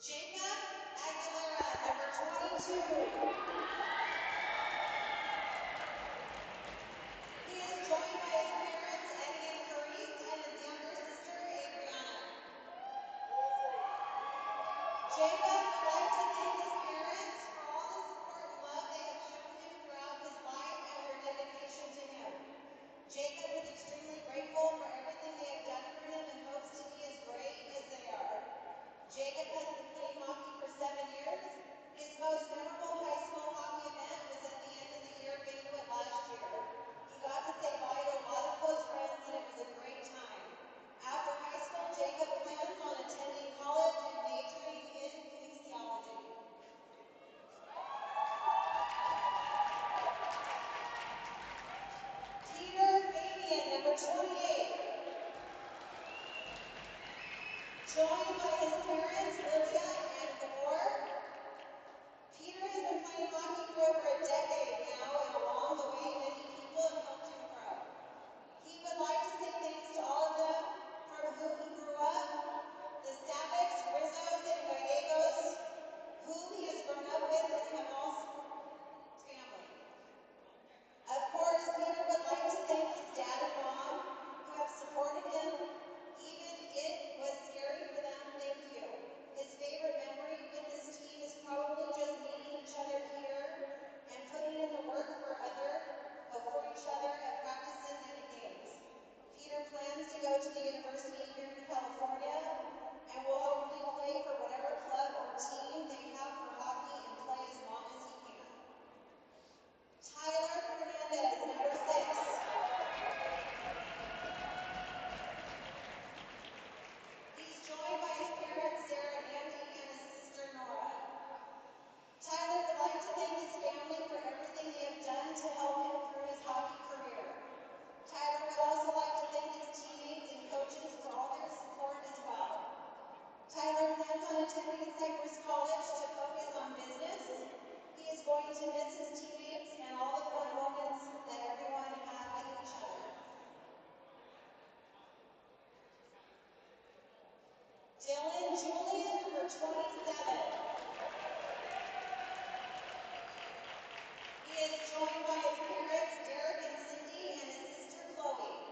Jacob Aguilera, number 22. He is joined by his parents, Eddie and Clarice, and his younger sister, Adriana. Jacob would like to thank his parents for all the support and love they have shown him throughout his life and their dedication to him. Jacob is extremely grateful for everything they have done for him and hopes to be as great as they are. Jacob has been playing hockey for 7 years. His most memorable high school hockey event was at the end of the year banquet last year. He got to say bye to a lot of close friends and it was a great time. After high school, Jacob plans on attending college and majoring in kinesiology. Peter Fabian, number 28. Joined by his parents, Lydia and Gabor. Peter has been playing hockey for over a decade now, and along the way, many people have helped him grow. He would like to say thanks to all of them from whom he grew up, the Savics, Rizzos, and Gallegos, whom he has grown up with and have also family. Of course, Peter would like to thank his dad and mom who have supported him, even if it was scary for them. Thank you. His favorite memory with this team is probably just meeting each other here and putting in the work for each other at practices and at games. Peter plans to go to the university here in California and will hopefully play for whatever club or team they have for hockey and play as long as he can. Tyler Fernandez, number 6. He's joined by his parents, Sarah and Andy, and his sister, Nora. Tyler would like to thank his family for everything they have done to help him through his hockey career. Tyler would also like to thank his teammates and coaches for all their support as well. Tyler plans on attending Cypress College to focus on business. He is going to miss his teammates and all the fun moments that everyone had with each other. Dylan Julian, number 27. He is joined by his parents, Derek and Cindy, and his sister, Chloe.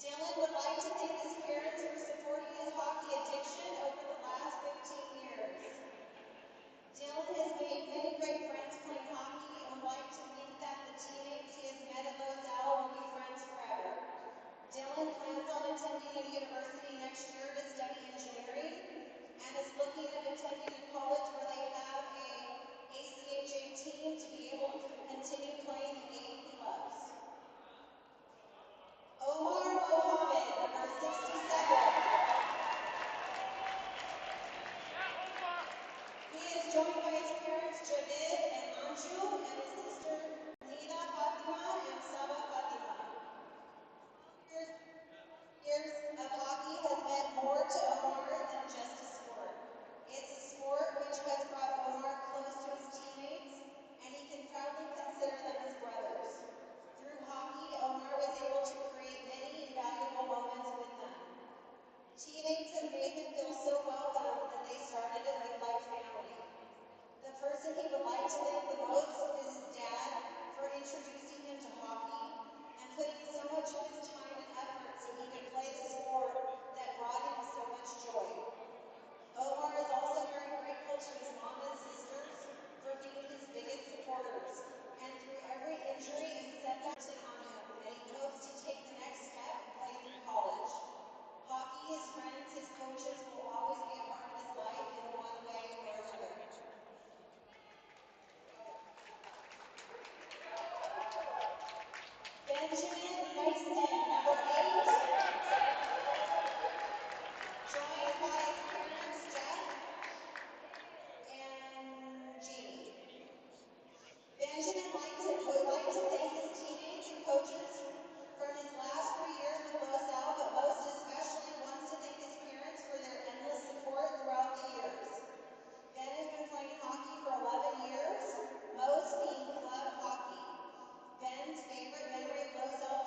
Dylan would like to thank his parents for supporting his hockey addiction over the last 15 years. Dylan has made many great friends playing hockey and would like to think that the teammates he has met at Roselle will be friends forever. Dylan plans on attending a university next year to study engineering and is looking at attending a college where they have a ACHA team to be able to continue playing in 8 clubs. Omar Mohammed, number 67. He is joined by his parents, Javid and Anju, and his sister, Nida Fatima and Saba Fatima. Years of hockey has meant more to Omar than just a sport. It's a sport which has brought Omar close to his teammates, and he can proudly consider them his brothers. Through hockey, Omar was able to create many valuable moments with them. Teammates have made him feel so welcome that they started a like family. The person he would like to thank the most is his dad for introducing him to hockey and putting so much of his time and effort so he could play the sport that brought him so much joy. Omar is also very grateful to his mom and sisters for being his biggest supporters, and through every injury and setback on him, and he hopes to take the next step and play through college. Hockey, his friends, his coaches will always be a part of his life in one way or another. Benjamin Mason, number 8. Joined by his parents, Jeff and Jeannie. Benjamin would like to thank his teammates and coaches from his last 3 years with LaSalle, but most especially wants to thank his parents for their endless support throughout the years. Ben has been playing hockey for 11 years, most being club hockey. Ben's favorite memory of LaSalle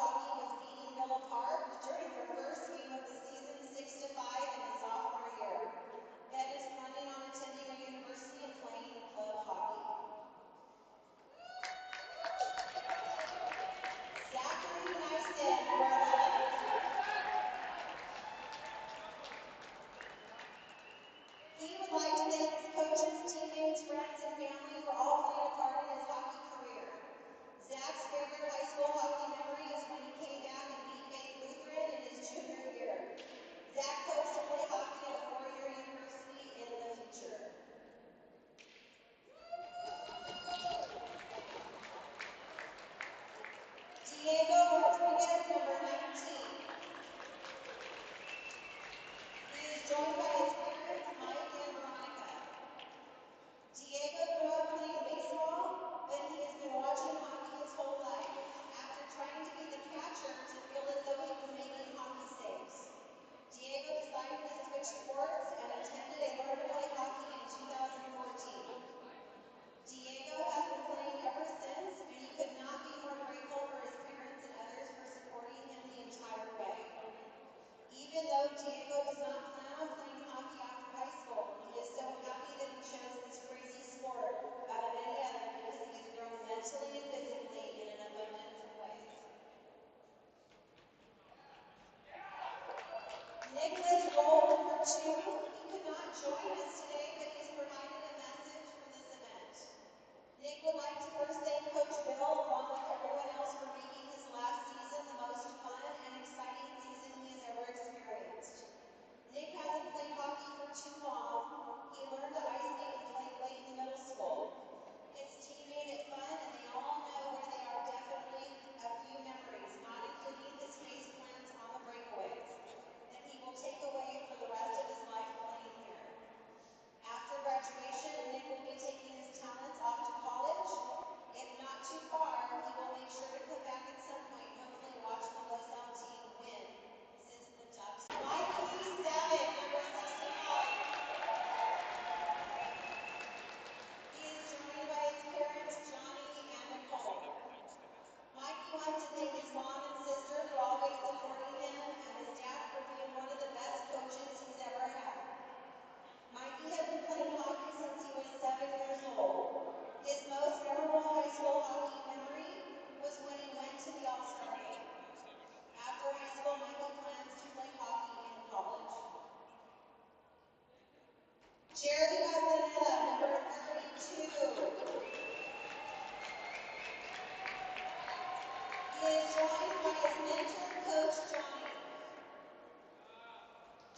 He is joined by his mentor, Coach Johnny.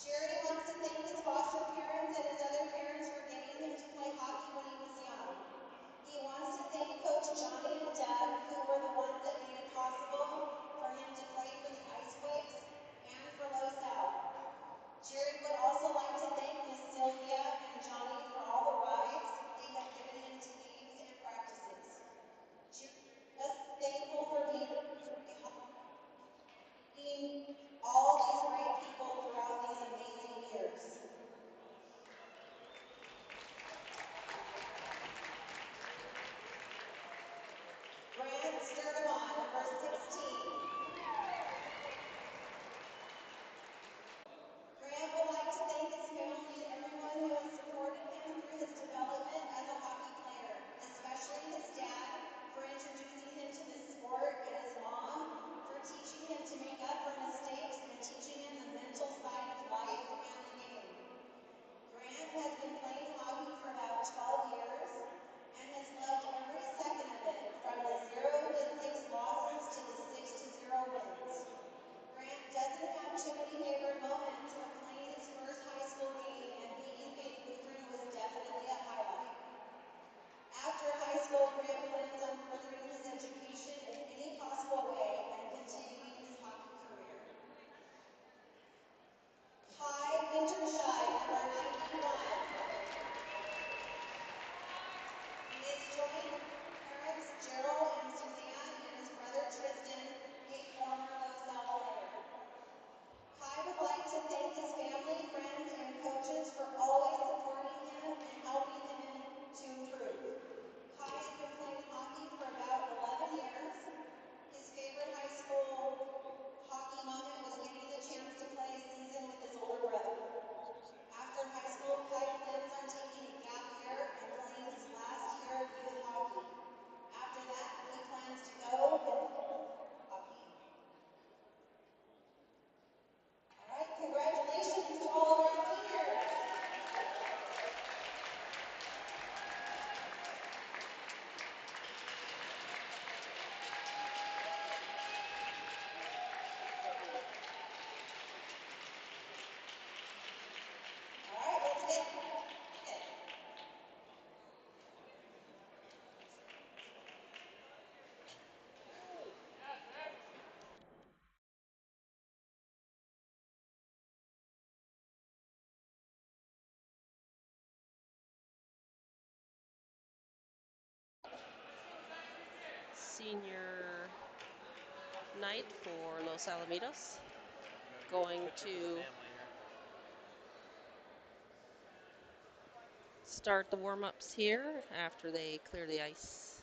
Jerry wants to thank his foster parents and his other parents for getting him to play hockey when he was young. He wants to thank Coach Johnny and Doug, who were the ones that made it possible for him to play for the Ice Quakes and for Los Al. Jerry would also like to thank Miss Sylvia and Johnny for all the rides they have given him to games and practices. Jerry is thankful for being all these great people throughout these amazing years. Grant Sturdivant, number 16. Grant would like to thank his family and everyone who has supported him through his development as a hockey player, especially his dad for introducing him to the sport and his mom for teaching him to make up for mistakes and teaching him the mental side of life and the game. Grant has been playing hockey for about 12 years and has loved every second of it, from the 0-6 losses to the 6-0 wins. Grant doesn't have too many favorite moments, but playing his first high school game and beating Faith Lutheran was definitely a highlight. After high school, Grant plans on furthering his education in any possible way and continuing his hockey career. Kai Winterscheid, number 91. He is joined parents Gerald and Suzanne and his brother Tristan, a former Los Al player. Kai would like to thank his family, friends, and coaches for always supporting him and helping him to improve. Kai has been playing hockey for about 11 years. His favorite high school hockey moment was getting the chance to play a season with his older brother. After high school, Kai plans on taking a gap year and playing his last year of youth hockey. After that, he plans to go and play hockey. All right, congratulations to all of our seniors. All right, let's get it. Senior night for Los Alamitos. Going to start the warm-ups here after they clear the ice.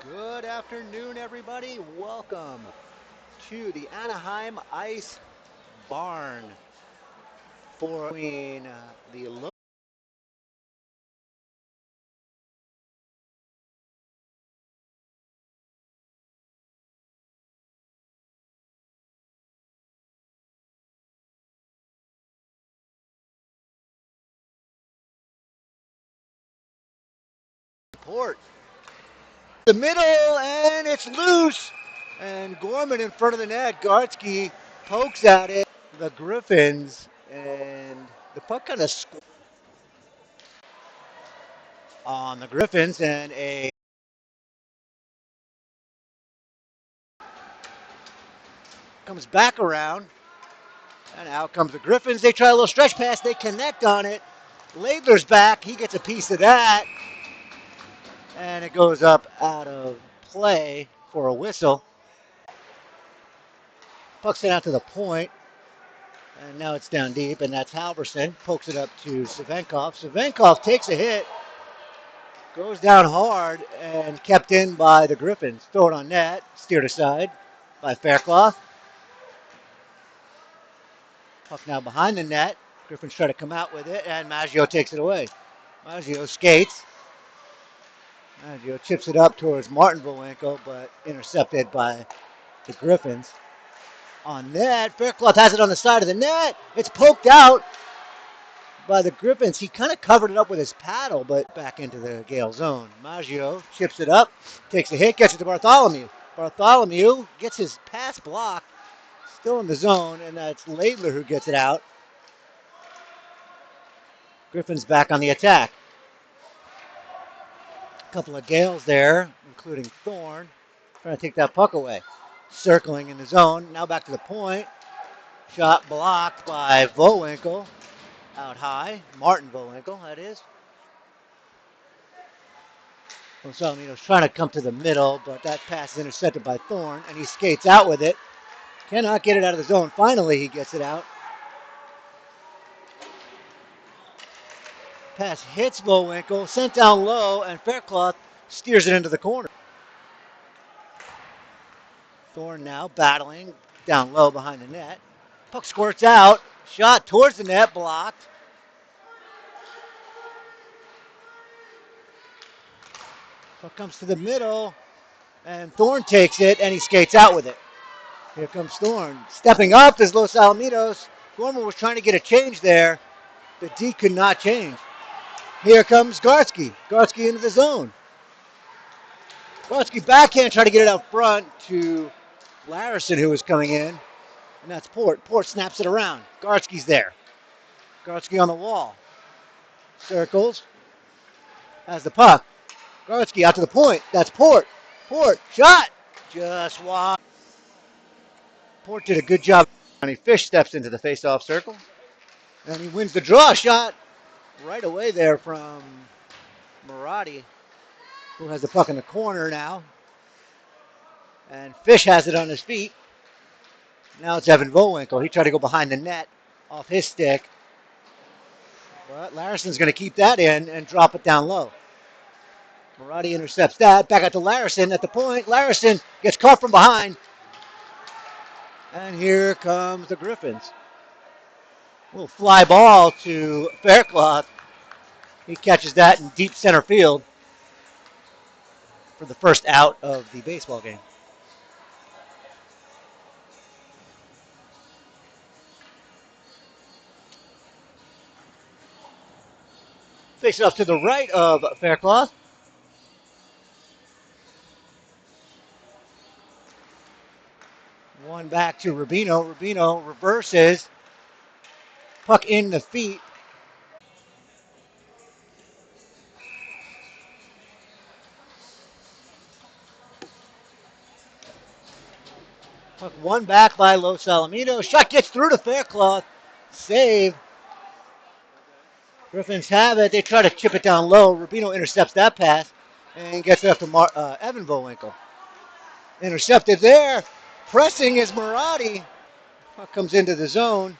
Good afternoon, everybody. Welcome to the Anaheim Ice Barn for the port. The middle, and it's loose. And Gorman in front of the net. Gartsky pokes at it. The Griffins, and the puck kind of on the Griffins, and a comes back around, and out comes the Griffins. They try a little stretch pass. They connect on it. Laidler's back. He gets a piece of that, and it goes up out of play for a whistle. Puck sent out to the point, and now it's down deep, and that's Halverson. Pokes it up to Savenkov. Savenkov takes a hit, goes down hard, and kept in by the Griffins. Throw it on net, steered aside by Faircloth. Puck now behind the net. Griffins try to come out with it, and Maggio takes it away. Maggio skates. Maggio chips it up towards Martin Vowenko, but intercepted by the Griffins. On net, Faircloth has it on the side of the net. It's poked out by the Griffins. He kind of covered it up with his paddle, but back into the Gale zone. Maggio chips it up, takes a hit, gets it to Bartholomew. Bartholomew gets his pass blocked, still in the zone, and that's Laidler who gets it out. Griffins back on the attack. A couple of Gales there, including Thorne, trying to take that puck away. Circling in the zone, now back to the point. Shot blocked by Vowenko, out high. Martin Vowenko, that is. Salomino's trying to come to the middle, but that pass is intercepted by Thorne, and he skates out with it. Cannot get it out of the zone. Finally, he gets it out. Pass hits Vowenko, sent down low, and Faircloth steers it into the corner. Thorne now battling down low behind the net. Puck squirts out. Shot towards the net, blocked. Puck comes to the middle, and Thorne takes it, and he skates out with it. Here comes Thorne. Stepping up is Los Alamitos. Gorman was trying to get a change there. The D could not change. Here comes Gartsky. Gartsky into the zone. Gartsky backhand, trying to get it out front to Larison, who was coming in. And that's Port. Port snaps it around. Gartsky's there. Gartsky on the wall. Circles. Has the puck. Gartsky out to the point. That's Port. Port. Shot. Just wide. Port did a good job. Johnny Fish steps into the face-off circle. And he wins the draw shot right away there from Marotti, who has the puck in the corner now. And Fish has it on his feet. Now it's Evan Vowenko. He tried to go behind the net off his stick. But Larison's going to keep that in and drop it down low. Marotti intercepts that. Back out to Larison at the point. Larison gets caught from behind. And here comes the Griffins. Little fly ball to Faircloth. He catches that in deep center field for the first out of the baseball game. Face off to the right of Faircloth. One back to Rubino. Rubino reverses. Puck in the feet. Puck one back by Los Alamitos. Shot gets through to Faircloth. Save. Griffins have it. They try to chip it down low. Rubino intercepts that pass and gets it up to Evan Vowenko. Intercepted there. Pressing is Marotti. Puck comes into the zone.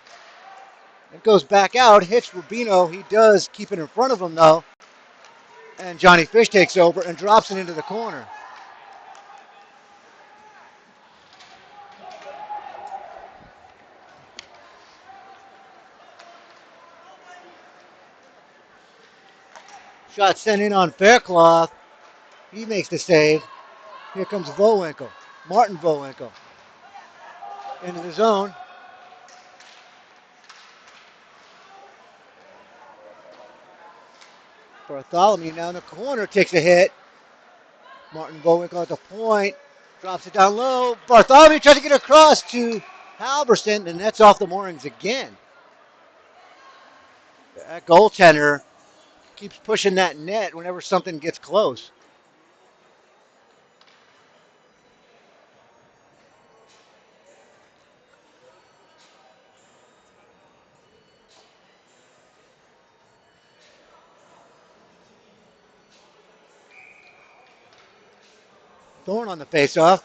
It goes back out, hits Rubino. He does keep it in front of him, though. And Johnny Fish takes over and drops it into the corner. Shot sent in on Faircloth. He makes the save. Here comes Vowinkle. Martin Vowinkle. Into the zone. Bartholomew now in the corner takes a hit. Martin Vowinkle at the point. Drops it down low. Bartholomew tries to get across to Halverson, and that's off the moorings again. That goaltender keeps pushing that net whenever something gets close. Thorne on the faceoff.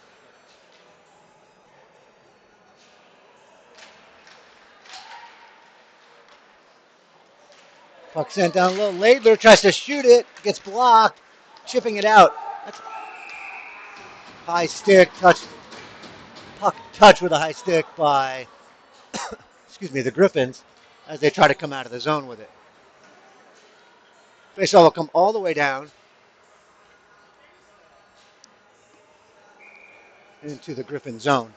Puck sent down low. Laidler tries to shoot it. Gets blocked. Chipping it out. That's high stick touch. Puck touch with a high stick by, the Griffins as they try to come out of the zone with it. Faceoff will come all the way down into the Griffin zone.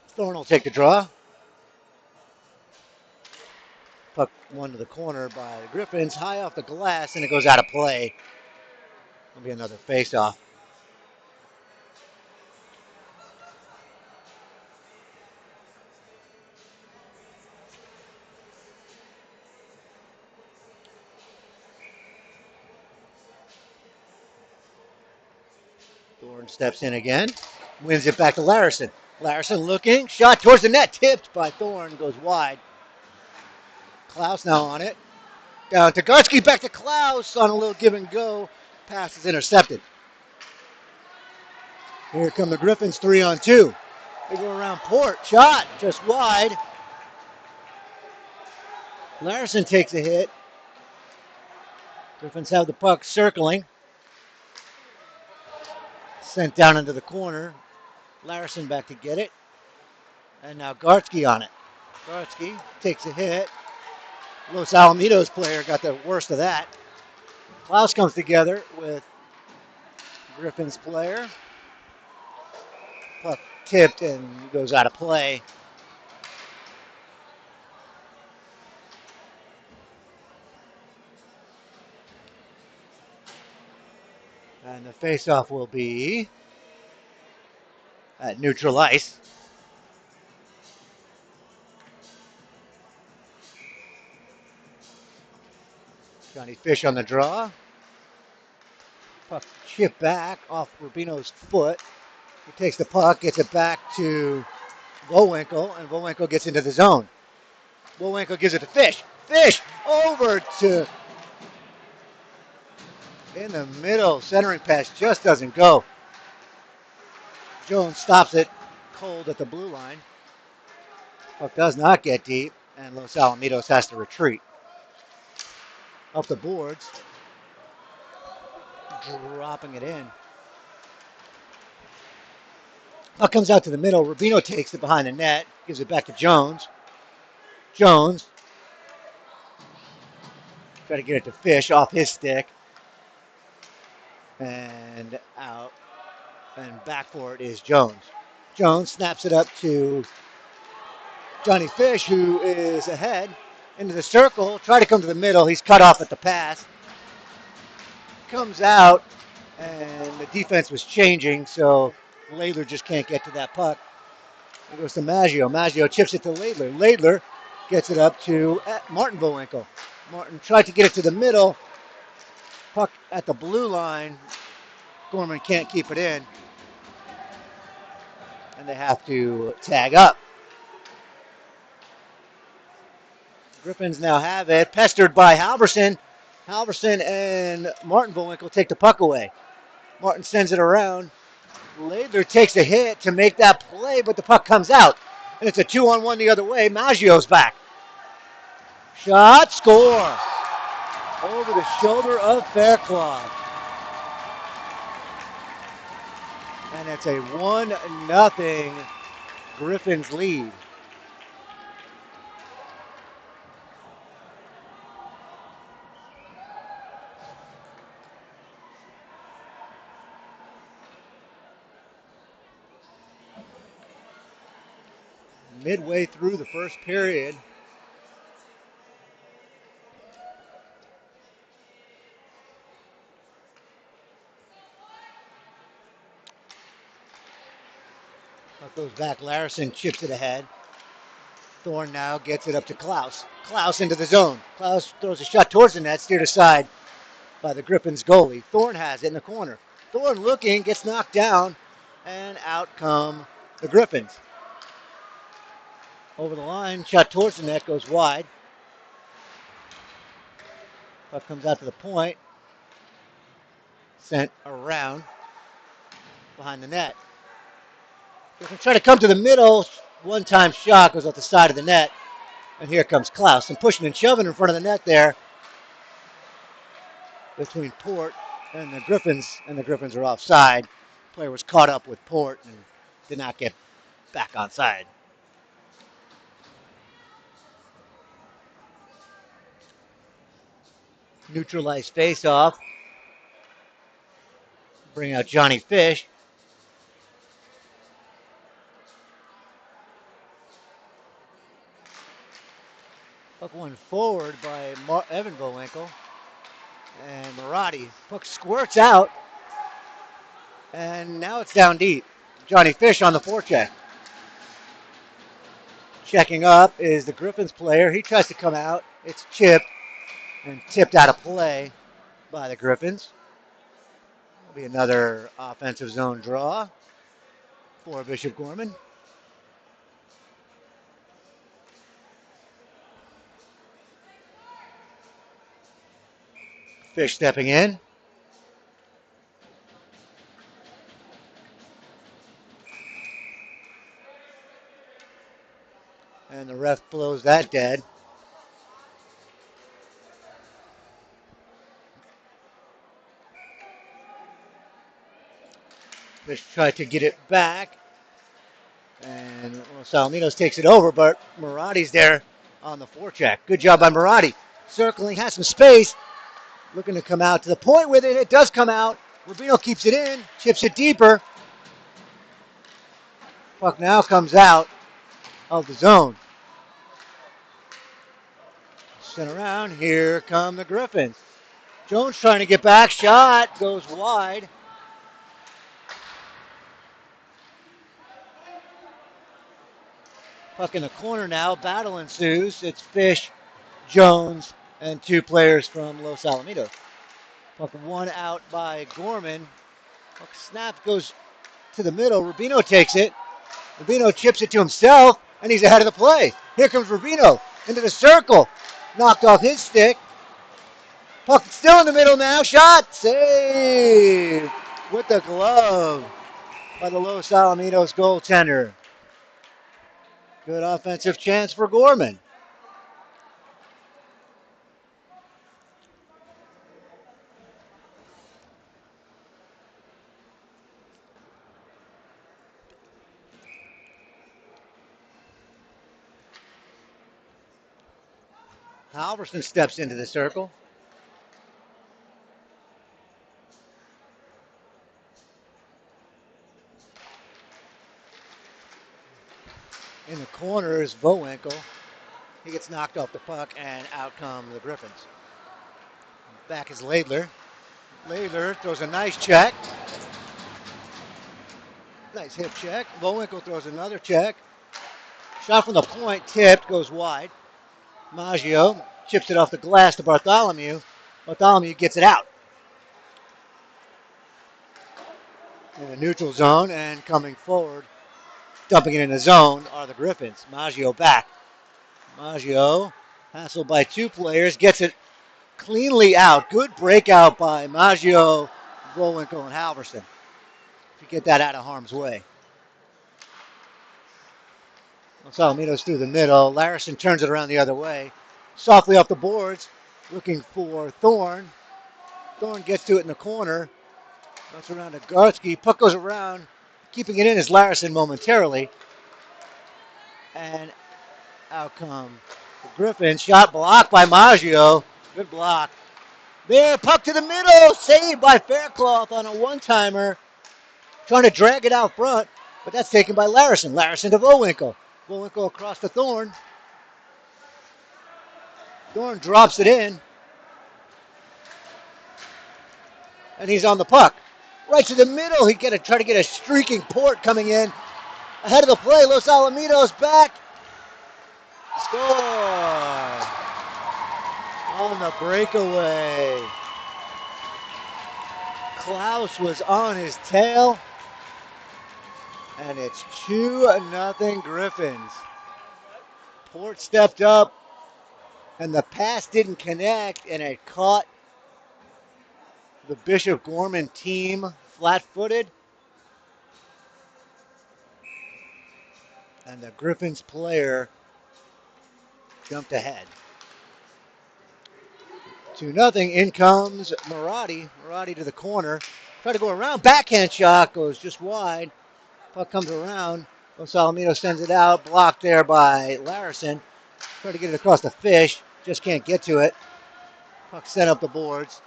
Thorne will take the draw. Puck one to the corner by the Griffins, high off the glass, and it goes out of play. It'll be another faceoff. Thorne steps in again, wins it back to Larison. Larison looking, shot towards the net, tipped by Thorne, goes wide. Klaus now on it. Down to Gutsky, back to Klaus on a little give and go. Pass is intercepted. Here come the Griffins 3-on-2. They go around Port. Shot just wide. Larison takes a hit. Griffins have the puck circling. Sent down into the corner. Larison back to get it. And now Gartsky on it. Gartsky takes a hit. Los Alamitos player got the worst of that. Klaus comes together with Griffins player. Puck tipped and goes out of play. And the faceoff will be at neutral ice. Johnny Fish on the draw. Puck chipped back off Rubino's foot. He takes the puck, gets it back to Vowinkle, and Vowinkle gets into the zone. Vowinkle gives it to Fish. Fish over to in the middle. Centering pass just doesn't go. Jones stops it cold at the blue line. Puck does not get deep, and Los Alamitos has to retreat. Up the boards. Dropping it in. Puck comes out to the middle. Rubino takes it behind the net. Gives it back to Jones. Jones. Try to get it to Fish off his stick. And out. And back for it is Jones. Jones snaps it up to Johnny Fish, who is ahead. Into the circle. Try to come to the middle. He's cut off at the pass. Comes out. And the defense was changing, so Laidler just can't get to that puck. It goes to Maggio. Maggio chips it to Laidler. Laidler gets it up to Martin Vowinkle. Martin tried to get it to the middle. Puck at the blue line. Gorman can't keep it in. And they have to tag up. Griffins now have it. Pestered by Halverson. Halverson and Martin Vowinkle take the puck away. Martin sends it around. Laidler takes a hit to make that play, but the puck comes out. And it's a 2-on-1 the other way. Maggio's back. Shot, score. Over the shoulder of Faircloth. And it's a 1-0 Griffins lead. midway through the first period. Puck goes back. Larison chips it ahead. Thorne now gets it up to Klaus. Klaus into the zone. Klaus throws a shot towards the net, steered aside by the Griffins goalie. Thorne has it in the corner. Thorne looking, gets knocked down, and out come the Griffins. Over the line, shot towards the net, goes wide. Puck comes out to the point. Sent around behind the net. Griffins try to come to the middle. One-time shot goes off the side of the net. And here comes Klaus. And pushing and shoving in front of the net there between Port and the Griffins. And the Griffins are offside. Player was caught up with Port and did not get back onside. Neutralized face-off. Bring out Johnny Fish. Puck one forward by Evan Bowinkle. And Marotti. Puck squirts out. And now it's down deep. Johnny Fish on the forecheck. Checking up is the Griffins player. He tries to come out. It's chipped and tipped out of play by the Griffins. Will be another offensive zone draw for Bishop Gorman. Fish stepping in. And the ref blows that dead. Fish tried to get it back. And Salamitos takes it over, but Marotti's there on the forecheck. Good job by Marotti. Circling, has some space. Looking to come out to the point with it. It does come out. Rubino keeps it in, chips it deeper. Puck now comes out of the zone. Sent around. Here come the Griffins. Jones trying to get back. Shot goes wide. Puck in the corner now. Battle ensues. It's Fish, Jones, and two players from Los Alamitos. Puck one out by Gorman. Puck snap goes to the middle. Rubino takes it. Rubino chips it to himself, and he's ahead of the play. Here comes Rubino into the circle. Knocked off his stick. Puck still in the middle now. Shot. Save with the glove by the Los Alamitos goaltender. Good offensive chance for Gorman. Halverson steps into the circle. In the corner is Bowinkle. He gets knocked off the puck, and out come the Griffins. Back is Laidler. Laidler throws a nice check. Nice hip check. Bowinkle throws another check. Shot from the point, tipped, goes wide. Maggio chips it off the glass to Bartholomew. Bartholomew gets it out. In the neutral zone and coming forward, dumping it in the zone are the Griffins. Maggio back. Maggio, hassled by two players, gets it cleanly out. Good breakout by Maggio, Bowinkle, and Halverson to get that out of harm's way. Salamitos through the middle. Larison turns it around the other way. Softly off the boards, looking for Thorne. Thorne gets to it in the corner. That's around to Gartsky. Puck goes around. Keeping it in is Larison momentarily. And out come the Griffins. Shot blocked by Maggio. Good block. There, puck to the middle. Saved by Faircloth on a one-timer. Trying to drag it out front, but that's taken by Larison. Larison to Bowinkle. Bullwinkle across to Thorne. Thorne drops it in. And he's on the puck. Right to the middle. He try to get a streaking Port coming in. Ahead of the play. Los Alamitos back. Score. On the breakaway. Klaus was on his tail. And it's 2-0 Griffins. Port stepped up. And the pass didn't connect. And it caught the Bishop Gorman team flat-footed. And the Griffins player jumped ahead. 2-0. In comes Marotti. Marotti to the corner. Try to go around. Backhand shot goes just wide. Puck comes around. Los Alamitos sends it out. Blocked there by Larison. Try to get it across the Fish. Just can't get to it. Puck sent up the boards.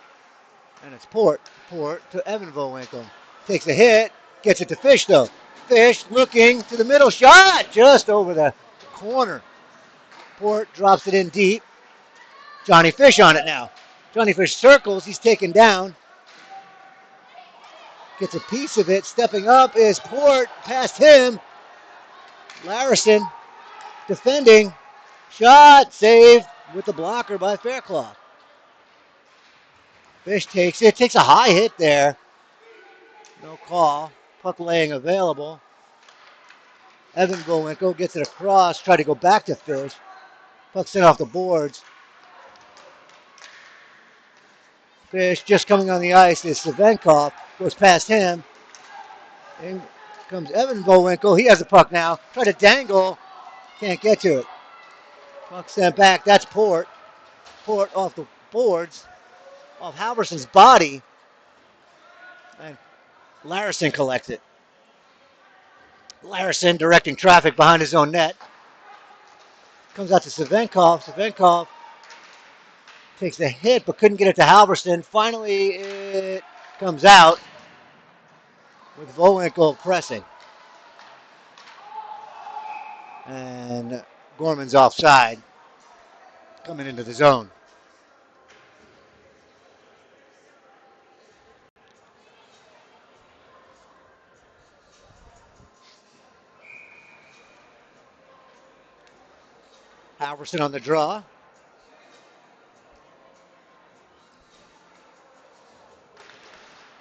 And it's Port. Port to Evan Bullwinkle. Takes a hit. Gets it to Fish though. Fish looking to the middle. Shot just over the corner. Port drops it in deep. Johnny Fish on it now. Johnny Fish circles. He's taken down. Gets a piece of it. Stepping up is Port. Past him. Larison defending. Shot saved with the blocker by Faircloth. Fish takes it. Takes a high hit there. No call. Puck laying available. Evan Bullwinkle gets it across. Try to go back to Fish. Puck sent off the boards. Fish just coming on the ice is Savenkov. Goes past him. In comes Evan Bullwinkle. He has the puck now. Try to dangle. Can't get to it. Puck sent back. That's Port. Port off the boards. Off Halverson's body. And Larison collects it. Larison directing traffic behind his own net. Comes out to Savenkov. Savenkov takes the hit but couldn't get it to Halverson. Finally, it comes out with Bullwinkle pressing. And Gorman's offside. Coming into the zone. Halverson on the draw.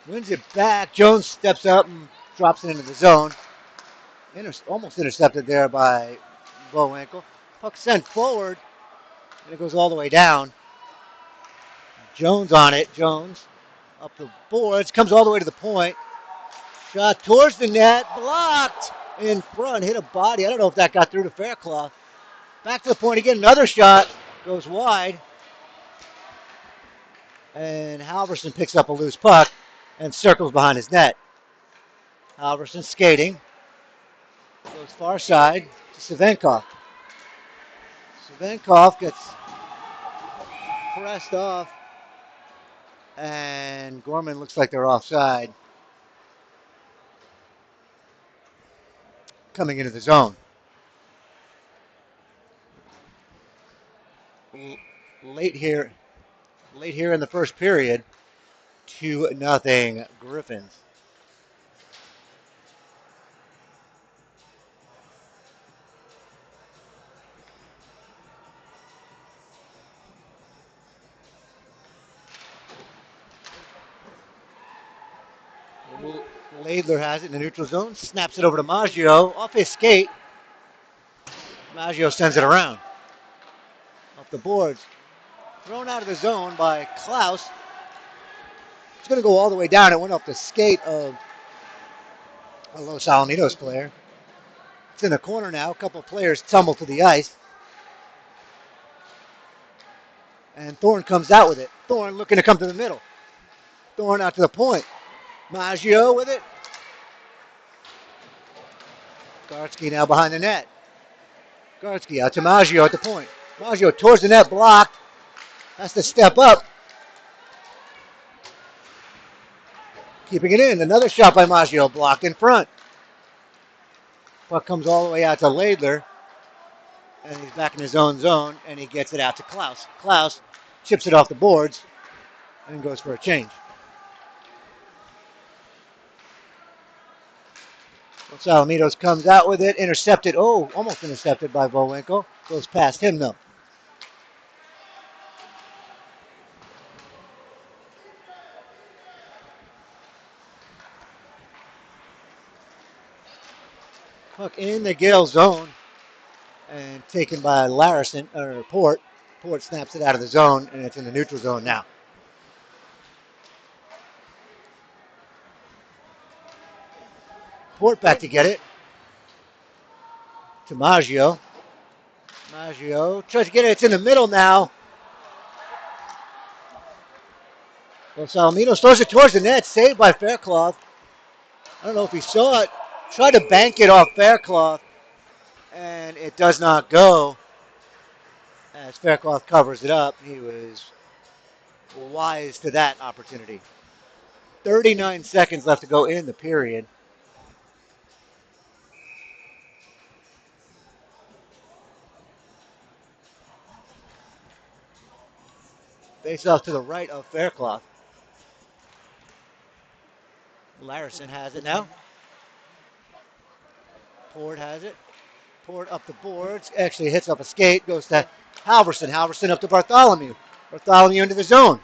Wins it back. Jones steps up and drops it into the zone. Almost intercepted there by Bullwinkle. Puck sent forward, and it goes all the way down. Jones on it. Jones up the boards. Comes all the way to the point. Shot towards the net. Blocked in front. Hit a body. I don't know if that got through to Faircloth. Back to the point again. Another shot. Goes wide. And Halverson picks up a loose puck and circles behind his net. Halverson skating. Goes far side to Savenkov. Savenkov gets pressed off. And Gorman looks like they're offside. Coming into the zone. Late here in the first period. 2-0 Griffins. Laidler has it in the neutral zone. Snaps it over to Maggio. Off his skate. Maggio sends it around. Off the boards. Thrown out of the zone by Klaus. It's going to go all the way down. It went off the skate of a Los Alamitos player. It's in the corner now. A couple of players tumble to the ice. And Thorne comes out with it. Thorne looking to come to the middle. Thorne out to the point. Maggio with it. Gartsky now behind the net. Gartsky out to Maggio at the point. Maggio towards the net, blocked. Has to step up. Keeping it in. Another shot by Maggio, blocked in front. Puck comes all the way out to Laidler. and he's back in his own zone, and he gets it out to Klaus. Klaus chips it off the boards and goes for a change. Los Alamitos comes out with it, intercepted. Oh, almost intercepted by Bowinkle. Goes past him, though. Puck in the Gale zone and taken by Larison, or Port. Port snaps it out of the zone, and it's in the neutral zone now. Port back to get it. To Maggio. Maggio tries to get it. It's in the middle now. Los Alamitos throws it towards the net. Saved by Faircloth. I don't know if he saw it. Tried to bank it off Faircloth, and it does not go. As Faircloth covers it up, he was wise to that opportunity. 39 seconds left to go in the period. Face off to the right of Faircloth. Larison has it now. Port has it. Port up the boards. Actually hits up a skate. Goes to Halverson. Halverson up to Bartholomew. Bartholomew into the zone.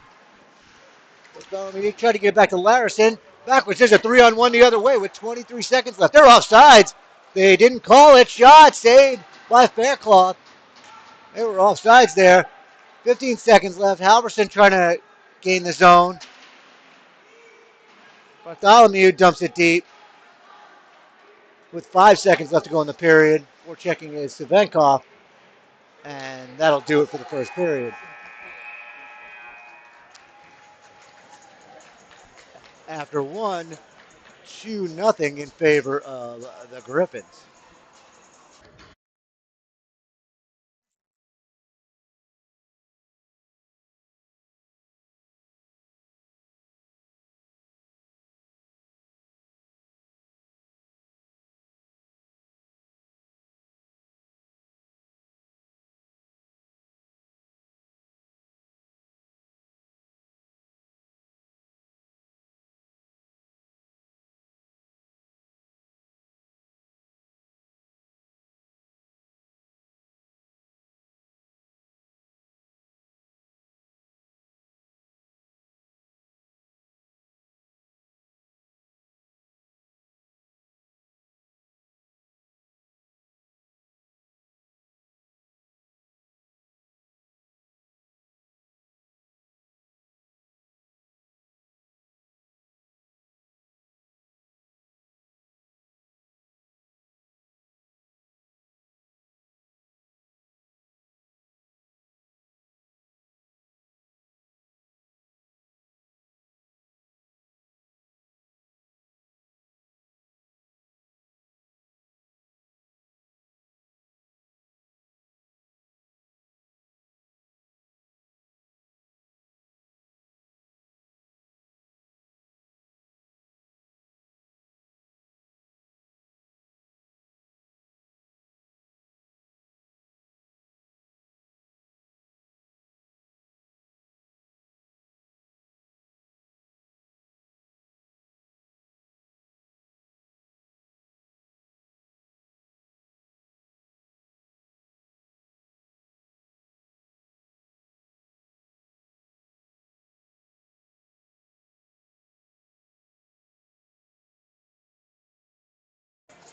Bartholomew tried to get it back to Larison. Backwards. There's a 3-on-1 the other way with 23 seconds left. They're offsides. They didn't call it. Shot saved by Faircloth. They were offsides there. 15 seconds left. Halverson trying to gain the zone. Bartholomew dumps it deep. With 5 seconds left to go in the period, we're checking is Savenkov, and that'll do it for the first period. After 1-2 in favor of the Griffins.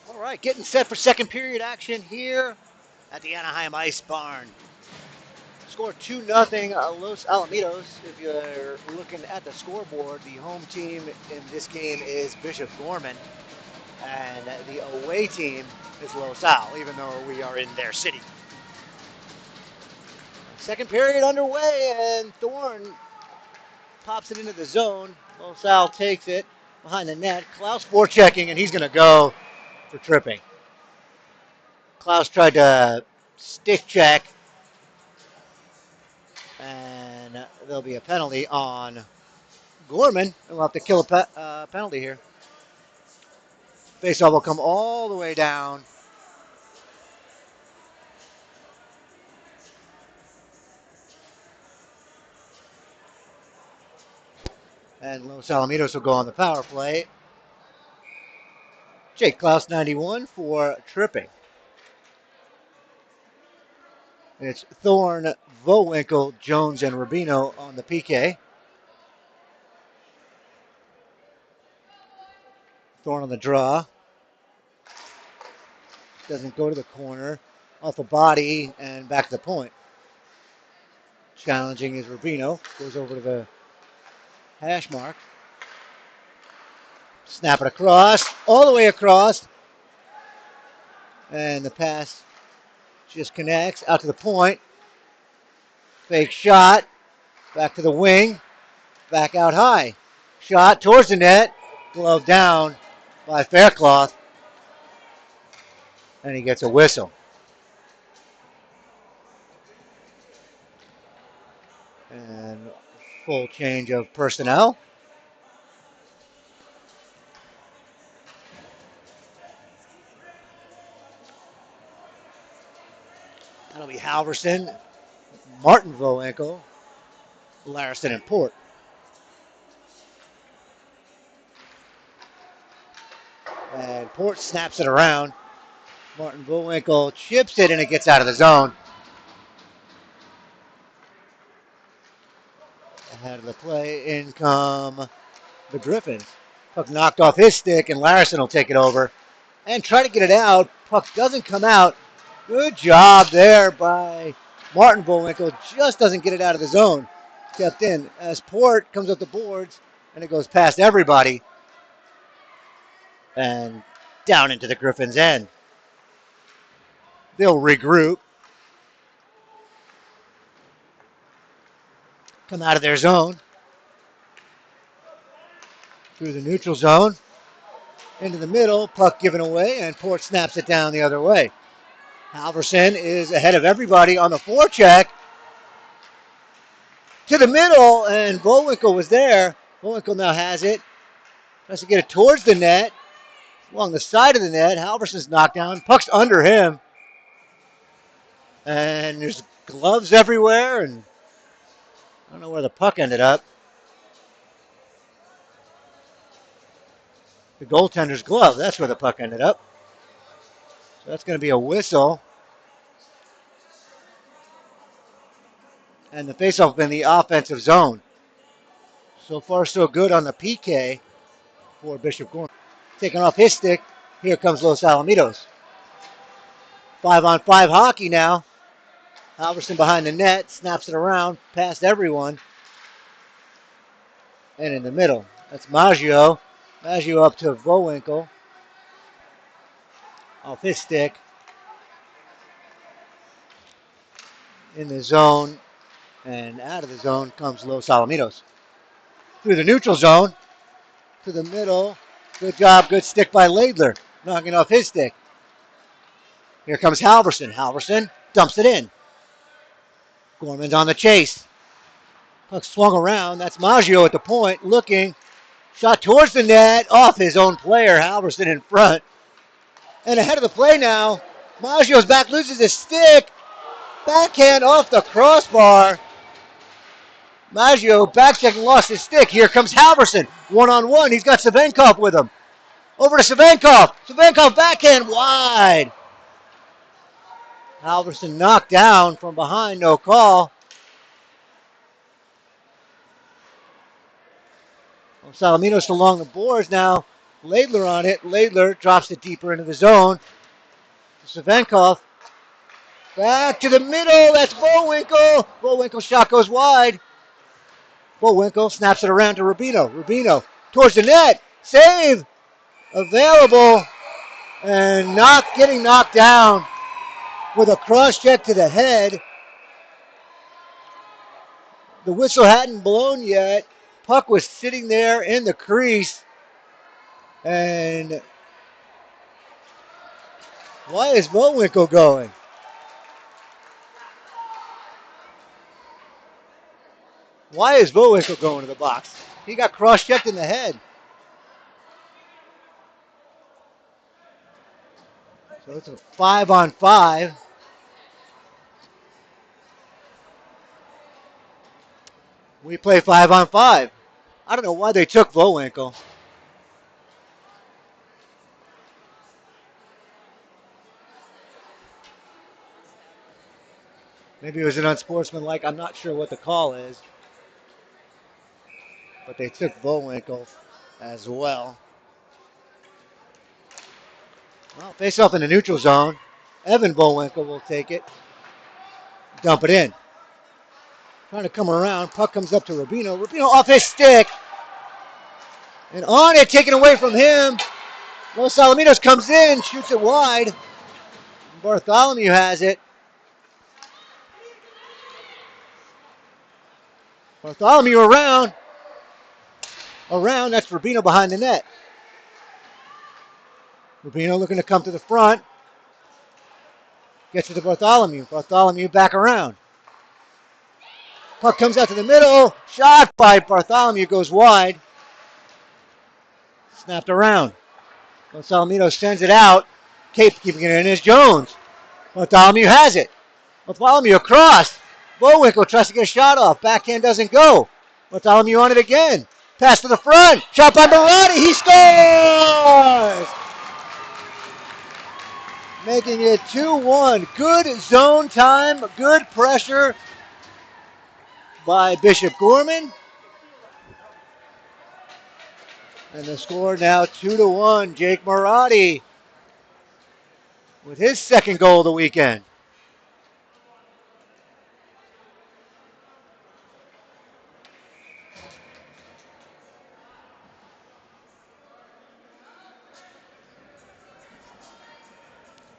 All right, getting set for second period action here at the Anaheim Ice Barn. Score 2-0 Los Alamitos. If you're looking at the scoreboard, the home team in this game is Bishop Gorman, and the away team is Los Al, even though we are in their city. Second period underway, and Thorne pops it into the zone. Los Al takes it behind the net. Klaus forechecking, and he's going to go for tripping. Klaus tried to stick check, and there'll be a penalty on Gorman, and we'll have to kill a penalty here. Faceoff will come all the way down And Los Alamitos will go on the power play. Jake Klaus, 91, for tripping. It's Thorne, Vowinkle, Jones, and Rubino on the PK. Thorne on the draw. Doesn't go to the corner. Off the body and back to the point. Challenging is Rubino. Goes over to the hash mark. Snap it across. All the way across. And the pass just connects out to the point. Fake shot. Back to the wing. Back out high. Shot towards the net. Glove down by Faircloth. And he gets a whistle. And full change of personnel. That'll be Halverson, Martin Vowinkle, Larson, and Port. And Port snaps it around. Martin Vowinkle chips it and it gets out of the zone. Ahead of the play, in come the Griffins. Puck knocked off his stick and Larson will take it over and try to get it out. Puck doesn't come out. Good job there by Martin Vowinkle. Just doesn't get it out of the zone. Kept in as Port comes up the boards and it goes past everybody and down into the Griffins' end. They'll regroup. Come out of their zone. Through the neutral zone. Into the middle. Puck given away and Port snaps it down the other way. Halverson is ahead of everybody on the forecheck. To the middle, and Vowinkle was there. Vowinkle now has it. Tries to get it towards the net. Along the side of the net. Halverson's knocked down. Puck's under him. And there's gloves everywhere, and I don't know where the puck ended up. The goaltender's glove, that's where the puck ended up. So that's going to be a whistle. And the faceoff in the offensive zone. So far, so good on the PK for Bishop Gorman. Taking off his stick, here comes Los Alamitos. 5-on-5 hockey now. Halverson behind the net, snaps it around, past everyone. And in the middle, that's Maggio. Maggio up to Vowinkle. Off his stick. In the zone. And out of the zone comes Los Alamitos. Through the neutral zone. To the middle. Good job, good stick by Laidler. Knocking off his stick. Here comes Halverson. Halverson dumps it in. Gorman's on the chase. Puck swung around. That's Maggio at the point. Looking. Shot towards the net. Off his own player. Halverson in front. And ahead of the play now. Maggio's back. Loses his stick. Backhand off the crossbar. Maggio back checking, lost his stick. Here comes Halverson. One-on-one. He's got Savenkov with him. Over to Savenkov. Savenkov backhand wide. Halverson knocked down from behind. No call. Salaminos along the boards now. Laidler on it. Laidler drops it deeper into the zone. Savenkov. Back to the middle. That's Vowinkle. Vowinkle's shot goes wide. Vowinkle snaps it around to Rubino. Rubino towards the net. Save. Available. And not getting knocked down with a cross check to the head. The whistle hadn't blown yet. Puck was sitting there in the crease. And why is Vowinkle going? Why is Vowinkle going to the box? He got cross-checked in the head. So it's a 5-on-5. We play 5-on-5. I don't know why they took Bowinkle. Maybe it was an unsportsmanlike. I'm not sure what the call is. But they took Bowinkle as well. Well, face off in the neutral zone. Evan Bowinkle will take it. Dump it in. Trying to come around. Puck comes up to Rubino. Rubino off his stick. And on it, taken away from him. Los Alamitos comes in, shoots it wide. Bartholomew has it. Bartholomew around. That's Rubino behind the net. Rubino looking to come to the front. Gets it to Bartholomew. Bartholomew back around. Puck comes out to the middle. Shot by Bartholomew goes wide. Snapped around. Los Alamitos sends it out. Cape keeping it in is Jones. Bartholomew has it. Bartholomew across. Bowinkle tries to get a shot off. Backhand doesn't go. Bartholomew on it again. Pass to the front. Shot by Marotti. He scores! Making it 2-1. Good zone time. Good pressure by Bishop Gorman. And the score now 2-1. Jake Marotti with his second goal of the weekend.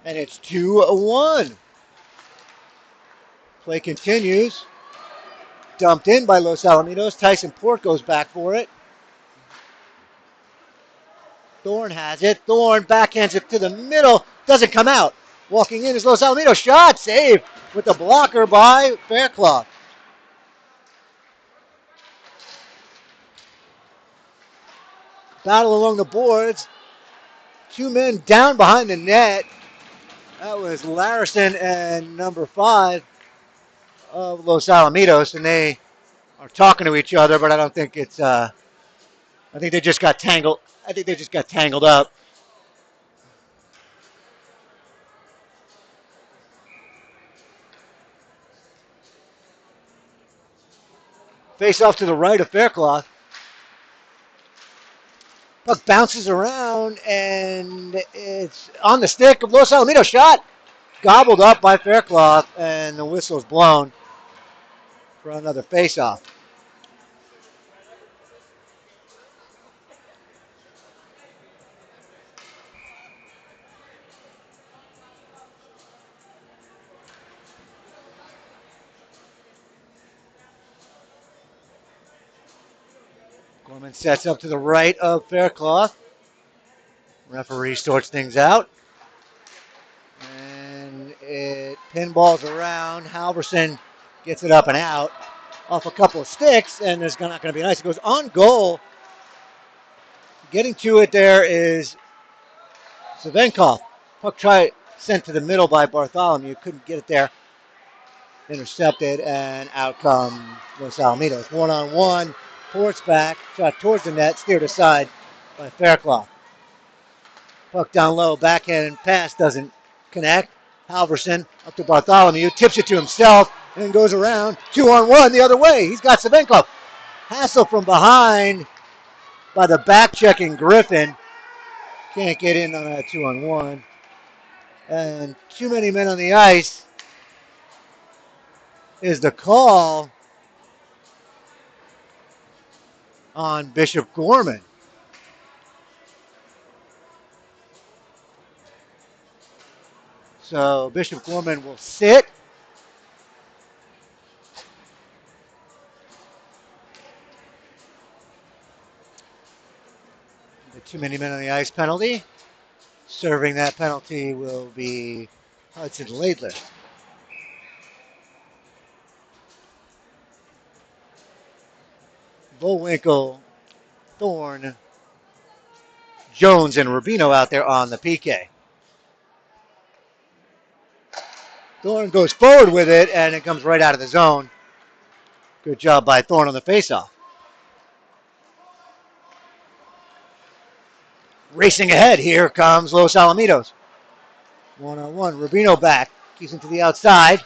And it's 2-1. Play continues. Dumped in by Los Alamitos. Tyson Port goes back for it. Thorne has it. Thorne backhands it to the middle. Doesn't come out. Walking in is Los Alamitos. Shot save with the blocker by Faircloth. Battle along the boards. Two men down behind the net. That was Larison and number 5 of Los Alamitos, and they are talking to each other, but I don't think it's, I think they just got tangled. I think they just got tangled up. Face off to the right of Faircloth. Puck bounces around, and it's on the stick of Los Alamitos. Shot gobbled up by Faircloth, and the whistle's blown for another face-off. Gorman sets up to the right of Faircloth. Referee sorts things out. And it pinballs around. Halverson gets it up and out off a couple of sticks, and there's not going to be nice. It goes on goal. Getting to it there is Savenkov. Puck sent to the middle by Bartholomew. Couldn't get it there. Intercepted, and out come Los Alamitos. 1-on-1. Port's back. Shot towards the net. Steered aside by Faircloth. Puck down low. Backhand pass doesn't connect. Halverson up to Bartholomew. Tips it to himself and goes around. 2-on-1 the other way. He's got Savenkov. Hassle from behind by the back-checking Griffin. Can't get in on that 2-on-1. And too many men on the ice is the call on Bishop Gorman. So Bishop Gorman will sit. The too many men on the ice penalty. Serving that penalty will be Hudson Laidler. Bowinkle, Thorne, Jones, and Rubino out there on the PK. Thorne goes forward with it, and it comes right out of the zone. Good job by Thorne on the faceoff. racing ahead. Here comes Los Alamitos. One-on-one. Rubino back. Keeps him to the outside.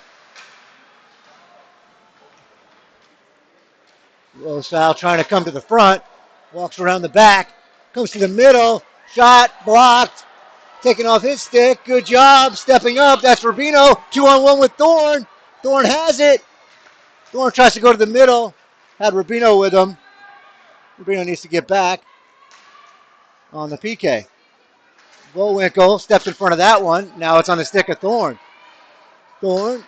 Los Al trying to come to the front. Walks around the back. Comes to the middle. Shot. Blocked. Taking off his stick. Good job. Stepping up. That's Rubino. 2-on-1 with Thorne. Thorne has it. Thorne tries to go to the middle. Had Rubino with him. Rubino needs to get back on the PK. Vowinkle steps in front of that one. Now it's on the stick of Thorne. Thorne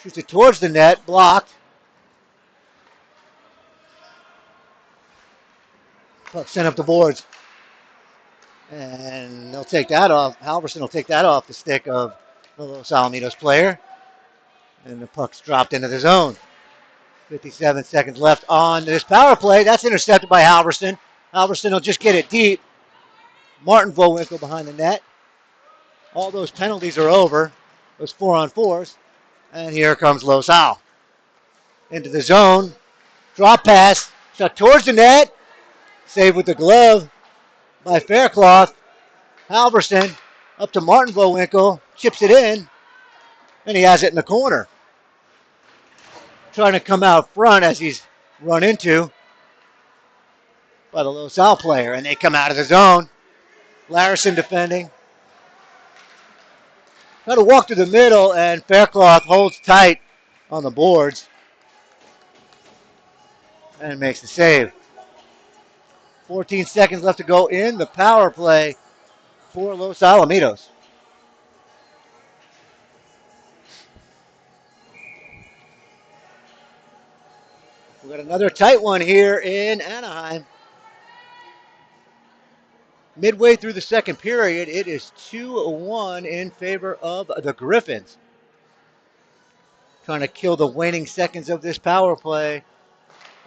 shoots it towards the net. Blocked. Puck sent up the boards. And they'll take that off. Halverson will take that off the stick of the Los Alamitos player. And the puck's dropped into the zone. 57 seconds left on this power play. That's intercepted by Halverson. Halverson will just get it deep. Martin Vowinkle behind the net. All those penalties are over. Those 4-on-4s. And here comes Los Al. Into the zone. Drop pass. Shot towards the net. Save with the glove by Faircloth. Halverson up to Martin Vowinkle. Chips it in. And he has it in the corner. Trying to come out front as he's run into by the Los Al player. And they come out of the zone. Larison defending. Try to walk to the middle, and Faircloth holds tight on the boards and makes the save. 14 seconds left to go in the power play for Los Alamitos. We've got another tight one here in Anaheim. Midway through the second period, it is 2-1 in favor of the Griffins. Trying to kill the waning seconds of this power play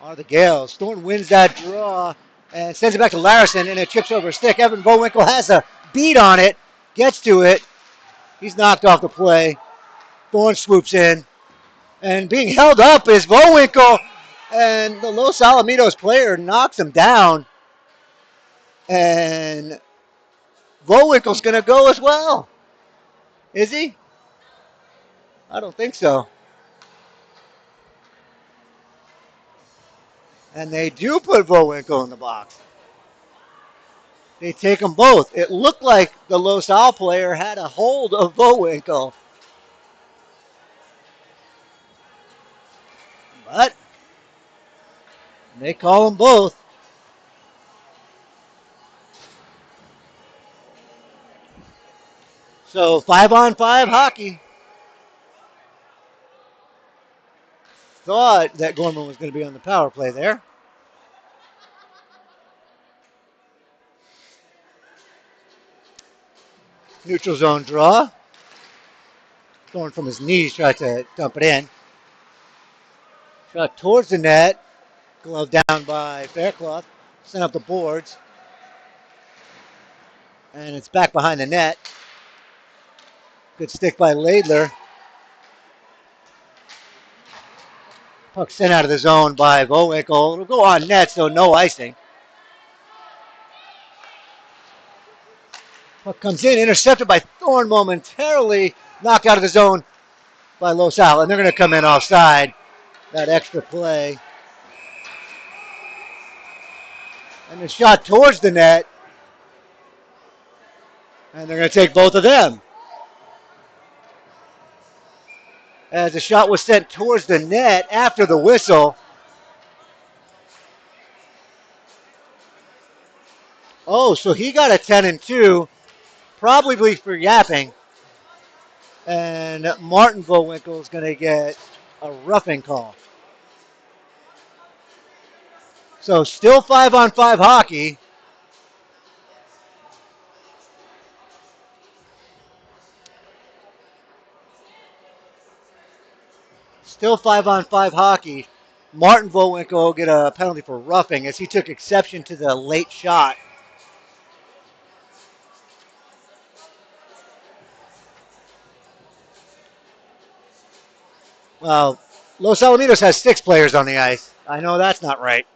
are the Gales. Thorne wins that draw and sends it back to Larison, and it chips over a stick. Evan Vowinkle has a beat on it, gets to it. He's knocked off the play. Thorne swoops in, and being held up is Vowinkle, and the Los Alamitos player knocks him down. And Vowinkle's going to go as well. Is he? I don't think so. And they do put Vowinkle in the box. They take them both. It looked like the Los Al player had a hold of Vowinkle. But they call them both. So 5-on-5 hockey. Thought that Gorman was going to be on the power play there. Neutral zone draw. Thorne from his knees tried to dump it in. Shot towards the net. Glove down by Faircloth. Sent up the boards. And it's back behind the net. Good stick by Laidler. Puck sent out of the zone by Vowinkle. It'll go on net, so no icing. Puck comes in, intercepted by Thorne momentarily. Knocked out of the zone by Los Al, and they're going to come in offside. That extra play. And the shot towards the net. And they're going to take both of them. As the shot was sent towards the net after the whistle. Oh, so he got a 10-2, probably for yapping. And Martin Vowinkle is going to get a roughing call. So still 5-on-5 hockey. Still 5-on-5 hockey. Martin Vowinkle will get a penalty for roughing as he took exception to the late shot. Well, Los Alamitos has 6 players on the ice. I know that's not right.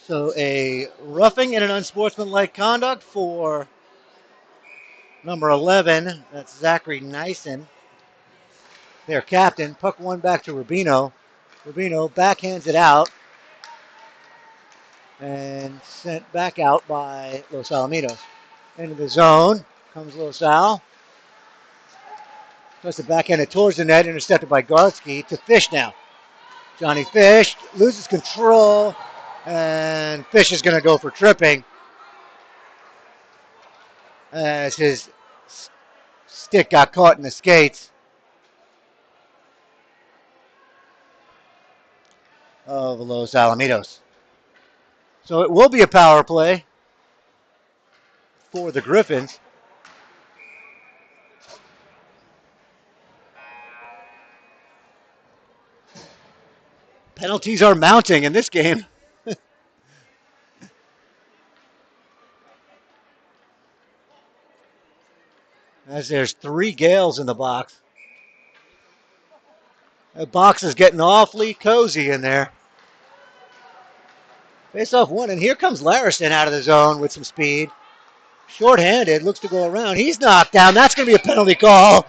So a roughing and an unsportsmanlike conduct for number 11. That's Zachary Nyson, their captain. Puck one back to Rubino. Rubino backhands it out and sent back out by Los Alamitos. Into the zone comes Los Al. Tries to backhand it towards the net, intercepted by Gartsky to Fish now. Johnny Fish loses control, and Fish is going to go for tripping as his stick got caught in the skates of Los Alamitos. So it will be a power play for the Griffins. Penalties are mounting in this game. As there's 3 Gales in the box. The box is getting awfully cozy in there. Face off one, and here comes Larison out of the zone with some speed. Short-handed, looks to go around. He's knocked down. That's going to be a penalty call.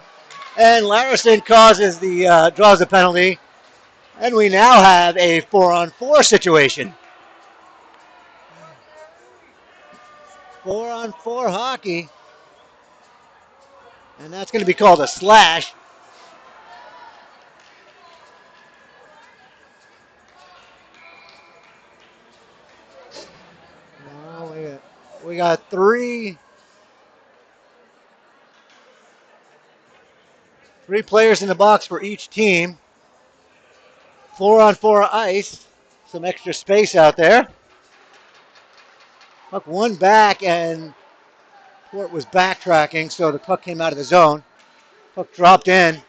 And Larison causes draws the penalty. And we now have a 4-on-4 situation. 4-on-4 hockey. And that's going to be called a slash. Well, we got 3 players in the box for each team. 4-on-4 ice. Some extra space out there. Puck one back, and Port was backtracking, so the puck came out of the zone. Puck dropped in,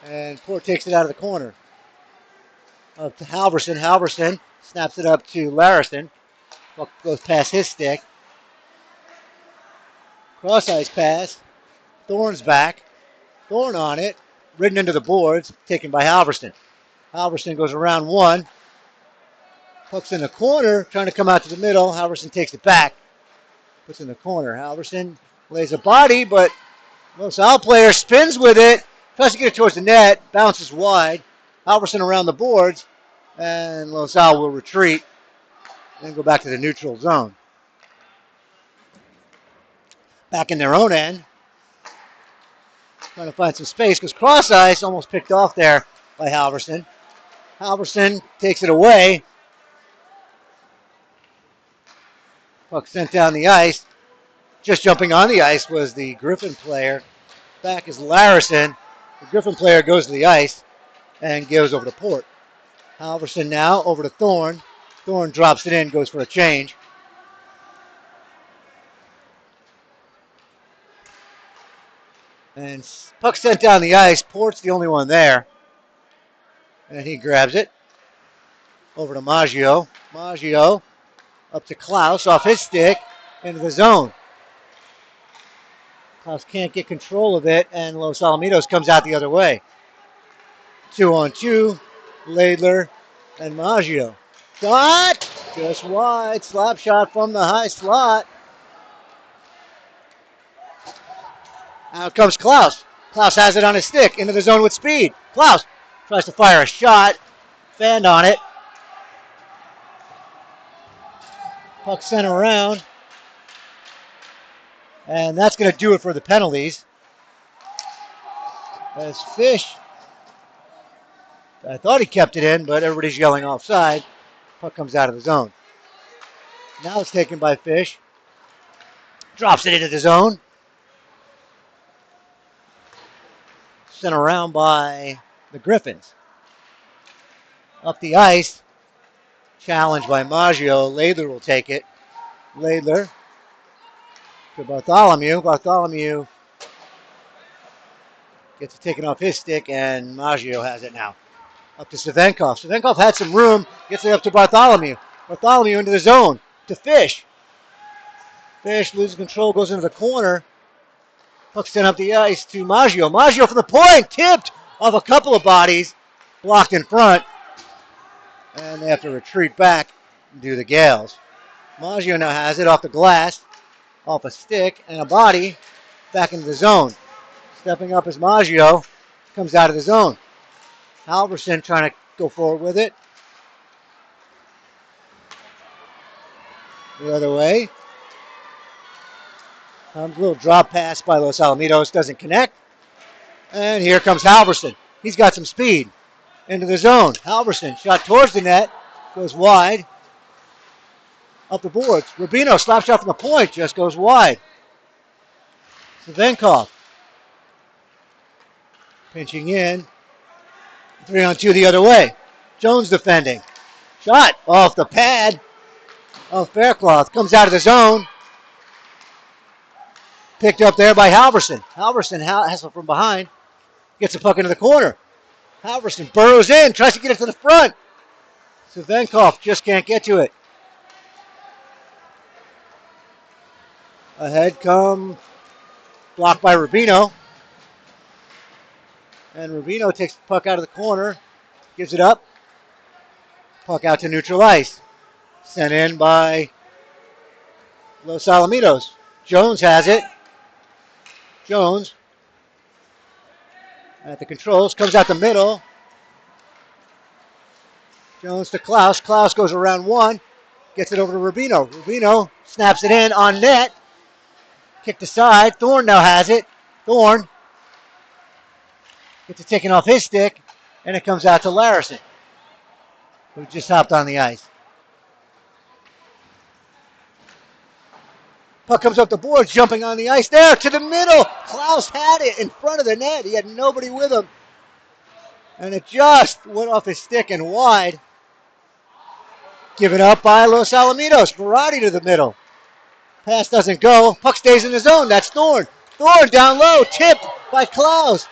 and Port takes it out of the corner. Up to Halverson. Halverson snaps it up to Larison. Puck goes past his stick. Cross ice pass. Thorne's back. Thorne on it. Ridden into the boards. Taken by Halverson. Halverson goes around one. Puck's in the corner. Trying to come out to the middle. Halverson takes it back. Puts in the corner. Halverson lays a body, but Los Al player spins with it. Tries to get it towards the net. Bounces wide. Halverson around the boards. And Los Al will retreat and go back to the neutral zone. Back in their own end. Trying to find some space because cross ice almost picked off there by Halverson. Halverson takes it away. Puck sent down the ice. Just jumping on the ice was the Griffin player. Back is Larison. The Griffin player goes to the ice and goes over to Port. Halverson now over to Thorne. Thorne drops it in, goes for a change. And puck sent down the ice. Port's the only one there. And he grabs it. Over to Maggio. Maggio up to Klaus off his stick into the zone. Klaus can't get control of it, and Los Alamitos comes out the other way. 2-on-2. Laidler and Maggio. Shot! Just wide. Slap shot from the high slot. Out comes Klaus. Klaus has it on his stick. Into the zone with speed. Klaus tries to fire a shot. Fanned on it. Puck sent around. And that's going to do it for the penalties. As Fish, I thought he kept it in, but everybody's yelling offside. Puck comes out of the zone. Now it's taken by Fish. Drops it into the zone. Sent around by the Griffins. Up the ice. Challenged by Maggio. Laidler will take it. Laidler to Bartholomew. Bartholomew gets it taken off his stick, and Maggio has it now. Up to Savenkov. Savenkov had some room. Gets it up to Bartholomew. Bartholomew into the zone. To Fish. Fish loses control. Goes into the corner. Puck sent up the ice to Maggio. Maggio from the point. Tipped off a couple of bodies. Blocked in front. And they have to retreat back and do the Gales. Maggio now has it off the glass, off a stick, and a body back into the zone. Stepping up is Maggio, comes out of the zone. Halverson trying to go forward with it. The other way. A little drop pass by Los Alamitos, doesn't connect. And here comes Halverson. He's got some speed into the zone. Halverson shot towards the net, goes wide. Up the boards. Rubino slap shot from the point, just goes wide. Savenkov pinching in. 3-on-2 the other way. Jones defending. Shot off the pad of Faircloth. Comes out of the zone. Picked up there by Halverson. Halverson hustle from behind. Gets the puck into the corner. Halverson burrows in. Tries to get it to the front. Savenkov just can't get to it. Ahead come blocked by Rubino. And Rubino takes the puck out of the corner. Gives it up. Puck out to neutral ice. Sent in by Los Alamitos. Jones has it. Jones at the controls. Comes out the middle. Jones to Klaus. Klaus goes around one. Gets it over to Rubino. Rubino snaps it in on net. Kicked aside. Thorne now has it. Thorne gets it taken off his stick. And it comes out to Larison, who just hopped on the ice. Puck comes up the boards, jumping on the ice there to the middle. Klaus had it in front of the net. He had nobody with him. And it just went off his stick and wide. Given up by Los Alamitos. Marotti to the middle. Pass doesn't go. Puck stays in the zone. That's Thorne. Thorne down low. Tipped by Klaus.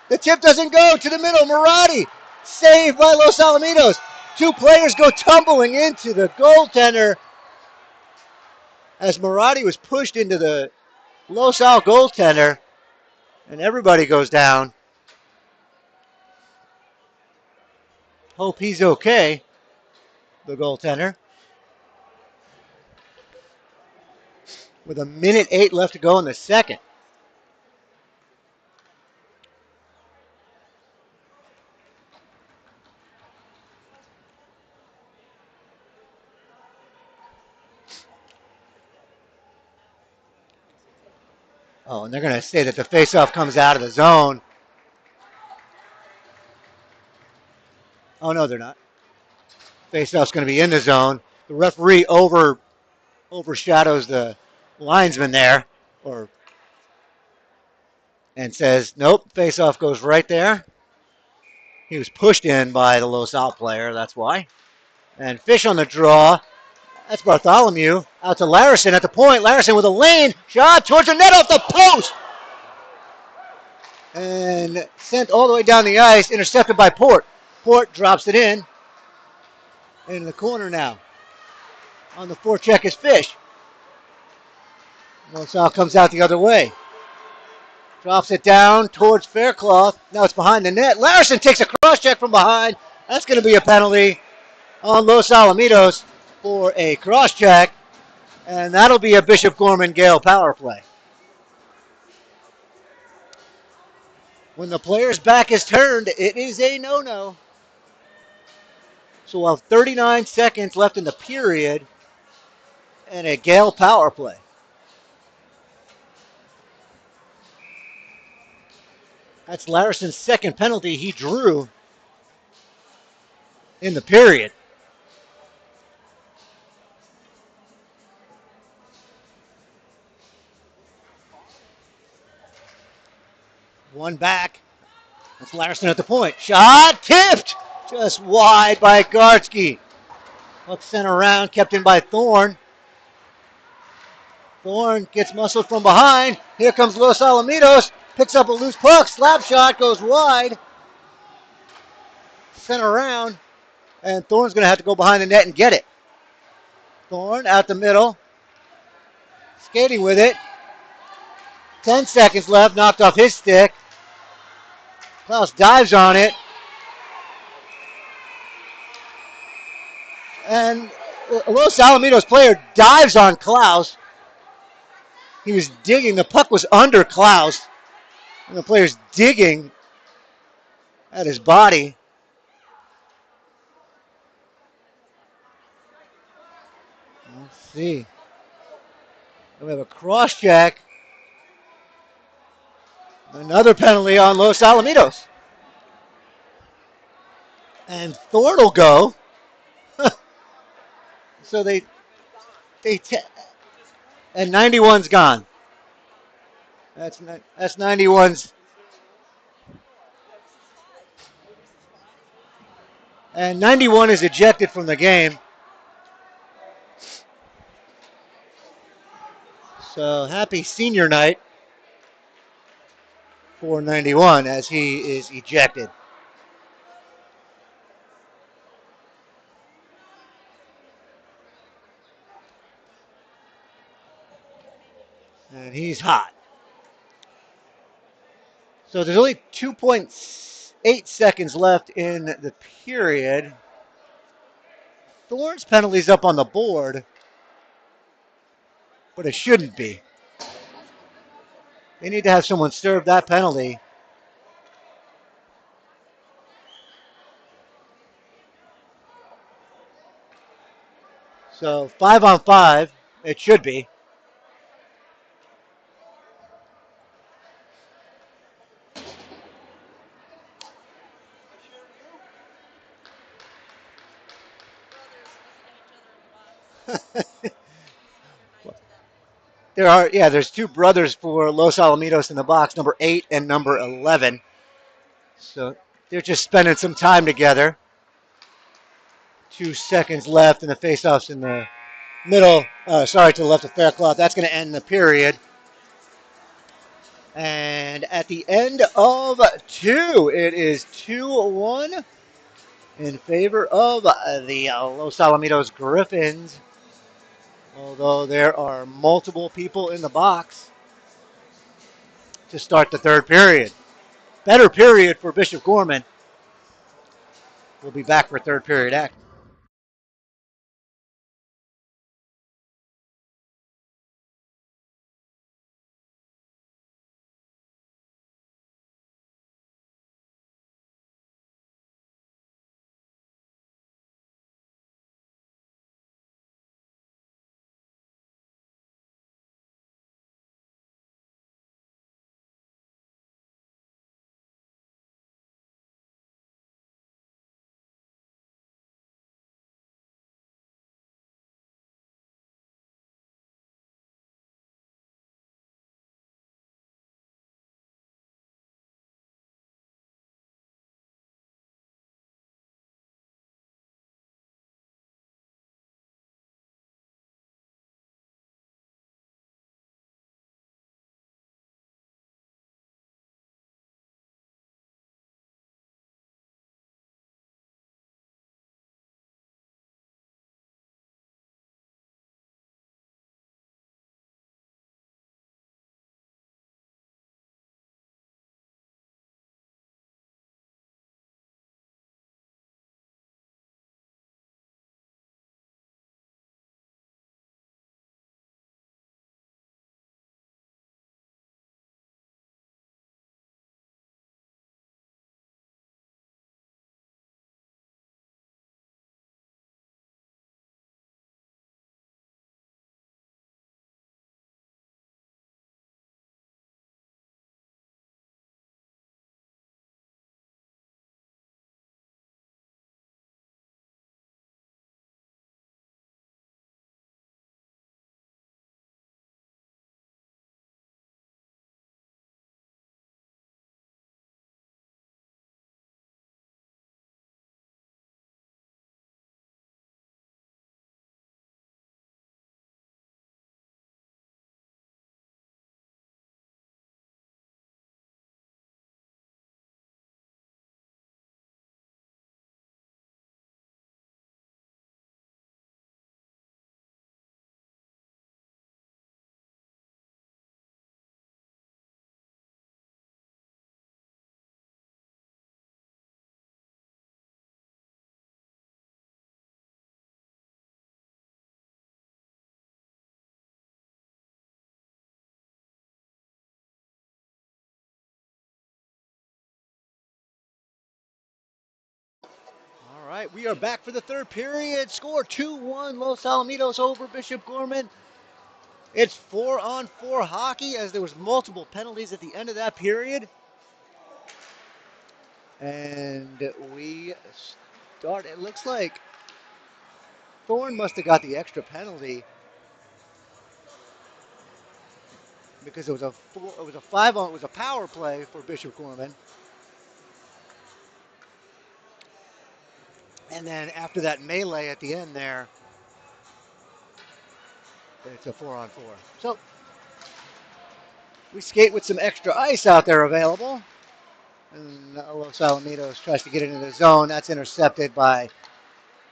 The tip doesn't go to the middle. Marotti saved by Los Alamitos. Two players go tumbling into the goaltender as Marotti was pushed into the Los Al goaltender, and everybody goes down. Hope he's okay, the goaltender. With 1:08 left to go in the second. Oh, and they're going to say that the faceoff comes out of the zone. Oh, no, they're not. Faceoff's going to be in the zone. The referee overshadows the linesman there, and says, nope, faceoff goes right there. He was pushed in by the Los Al player, that's why. And Fish on the draw. That's Bartholomew. Out to Larison at the point. Larison with a lane shot towards the net off the post. And sent all the way down the ice. Intercepted by Port. Port drops it in the corner now. On the forecheck is Fish. Los comes out the other way. Drops it down towards Faircloth. Now it's behind the net. Larison takes a cross check from behind. That's going to be a penalty on Los Alamitos for a cross check, and that'll be a Bishop Gorman Gale power play. When the player's back is turned, it is a no-no. So we'll have 39 seconds left in the period and a Gale power play. That's Larison's second penalty he drew in the period. One back. That's Larison at the point. Shot tipped. Just wide by Gartsky. Puck sent around, kept in by Thorne. Thorne gets muscled from behind. Here comes Los Alamitos. Picks up a loose puck. Slap shot goes wide. Sent around. And Thorne's going to have to go behind the net and get it. Thorne out the middle. Skating with it. 10 seconds left. Knocked off his stick. Klaus dives on it. And Los Alamitos player dives on Klaus. He was digging. The puck was under Klaus. And the player's digging at his body. Let's see. We have a cross check. Another penalty on Los Alamitos. And Thorne will go. So and 91's gone. That's 91's. And 91 is ejected from the game. So happy senior night for 91 as he is ejected. And he's hot. So there's only 2.8 seconds left in the period. Thorne's penalty's up on the board, but it shouldn't be. They need to have someone serve that penalty. So 5-on-5, it should be. There's two brothers for Los Alamitos in the box, number 8 and number 11. So they're just spending some time together. 2 seconds left, and the faceoff's in the middle. To the left of Faircloth. That's going to end the period. And at the end of 2, it is 2-1 in favor of the Los Alamitos Griffins. Although there are multiple people in the box to start the third period. Better period for Bishop Gorman. We'll be back for third period action. right, we are back for the third period. Score 2-1 Los Alamitos over Bishop Gorman. It's 4-on-4 hockey as there was multiple penalties at the end of that period. And we start, it looks like Thorne must have got the extra penalty because it was a power play for Bishop Gorman. And then after that melee at the end there, it's a 4-on-4. So we skate with some extra ice out there available. And Los Alamitos tries to get into the zone. That's intercepted by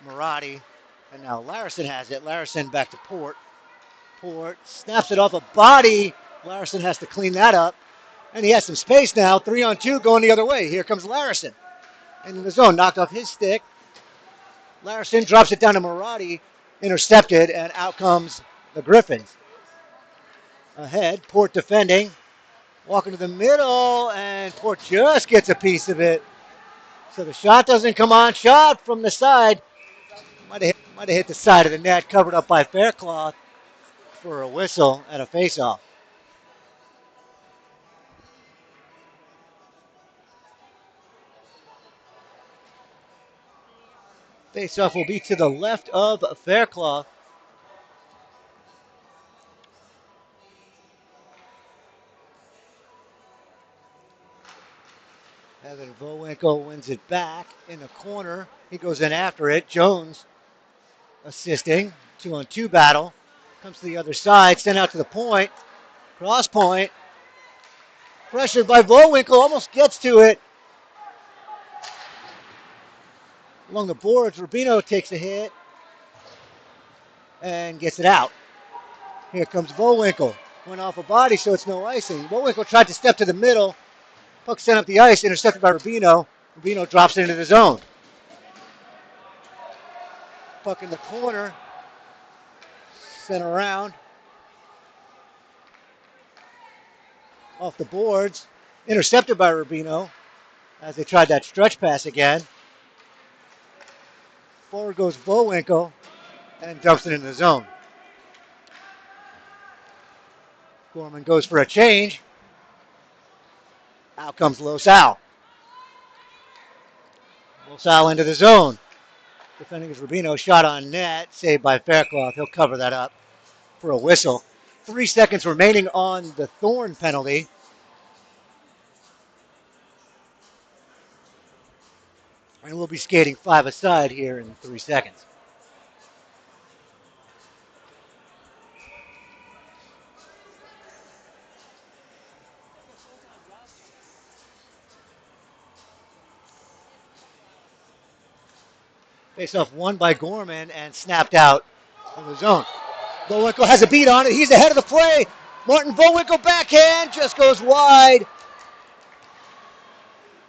Marotti. And now Larison has it. Larison back to Port. Port snaps it off a body. Larison has to clean that up. And he has some space now. 3-on-2 going the other way. Here comes Larison. Into the zone. Knocked off his stick. Larison drops it down to Marotti. Intercepted. And out comes the Griffins. Ahead. Port defending. Walking to the middle. And Port just gets a piece of it. So the shot doesn't come on. Shot from the side. Might have hit the side of the net. Covered up by Faircloth for a whistle and a face-off. Face-off will be to the left of Faircloth. Evan Vowinkle wins it back in the corner. He goes in after it. Jones assisting. 2-on-2 battle. Comes to the other side. Sent out to the point. Cross point. Pressured by Vowinkle. Almost gets to it. Along the boards, Rubino takes a hit and gets it out. Here comes Vowinkle. Went off a body, so it's no icing. Vowinkle tried to step to the middle. Puck sent up the ice, intercepted by Rubino. Rubino drops it into the zone. Puck in the corner. Sent around. Off the boards. Intercepted by Rubino as they tried that stretch pass again. Forward goes Vowinkle and dumps it into the zone. Gorman goes for a change. Out comes Losal. Losal into the zone. Defending is Rubino. Shot on net. Saved by Faircloth. He'll cover that up for a whistle. 3 seconds remaining on the Thorne penalty. And we'll be skating 5-a-side here in 3 seconds. Face-off won by Gorman and snapped out in the zone. Vowinkle has a beat on it. He's ahead of the play. Martin Vowinkle backhand just goes wide.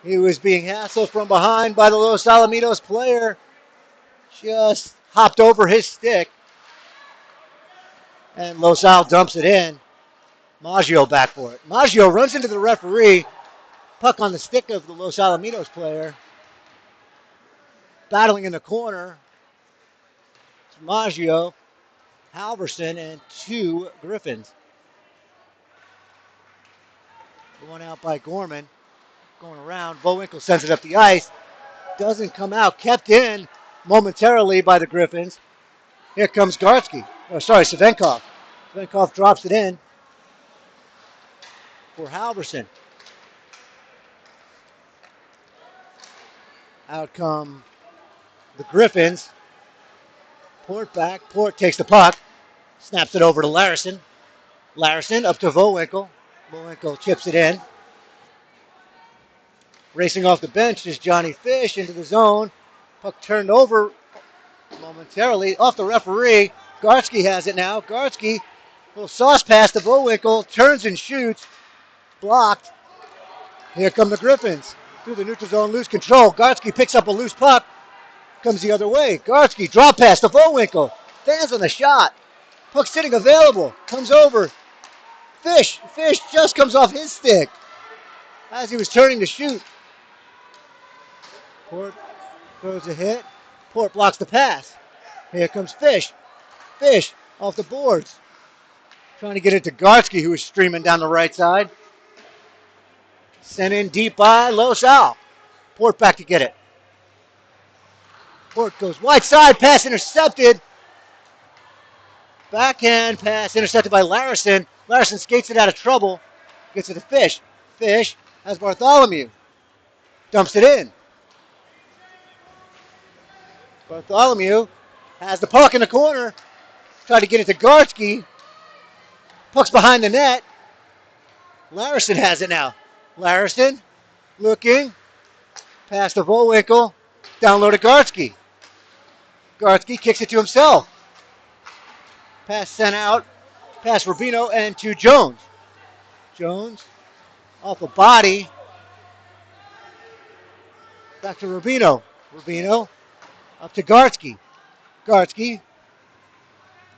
He was being hassled from behind by the Los Alamitos player. Just hopped over his stick. And Losal dumps it in. Maggio back for it. Maggio runs into the referee. Puck on the stick of the Los Alamitos player. Battling in the corner. It's Maggio, Halverson, and 2 Griffins. Going out by Gorman. Going around. Vowinkle sends it up the ice. Doesn't come out. Kept in momentarily by the Griffins. Here comes Gartsky. Oh, sorry, Savenkov. Savenkov drops it in for Halverson. Out come the Griffins. Port back. Port takes the puck. Snaps it over to Larison. Larison up to Vowinkle. Vowinkle chips it in. Racing off the bench is Johnny Fish into the zone. Puck turned over momentarily off the referee. Gartsky has it now. Gartsky, little sauce pass to Vowinkle. Turns and shoots. Blocked. Here come the Griffins. Through the neutral zone, lose control. Gartsky picks up a loose puck. Comes the other way. Gartsky, drop pass to Vowinkle. Fans on the shot. Puck sitting available. Comes over. Fish just comes off his stick as he was turning to shoot. Port throws a hit. Port blocks the pass. Here comes Fish. Fish off the boards. Trying to get it to Gartsky, who is streaming down the right side. Sent in deep by Los Al. Port back to get it. Port goes wide side, pass intercepted. Backhand pass intercepted by Larison. Larison skates it out of trouble. Gets it to Fish. Fish has Bartholomew. Dumps it in. Bartholomew has the puck in the corner. Tried to get it to Gartsky. Puck's behind the net. Larison has it now. Larison looking. Pass to Volwinkle. Down low to Gartsky. Gartsky kicks it to himself. Pass sent out. Pass Rubino and to Jones. Jones off a body. Back to Rubino. Rubino up to Gartsky. Gartsky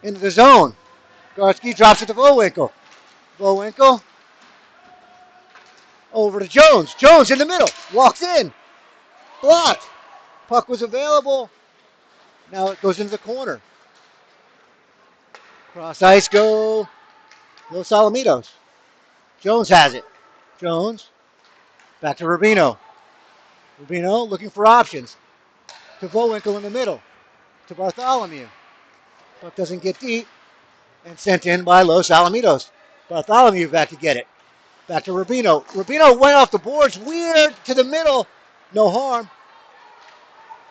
into the zone. Gartsky drops it to Volwinkle. Volwinkle over to Jones. Jones in the middle. Walks in. Blocked. Puck was available. Now it goes into the corner. Cross ice go Los Alamitos. Jones has it. Jones back to Rubino. Rubino looking for options. To Volwinkle in the middle. To Bartholomew. Puck doesn't get deep. And sent in by Los Alamitos. Bartholomew back to get it. Back to Rubino. Rubino went off the boards. Weird to the middle. No harm.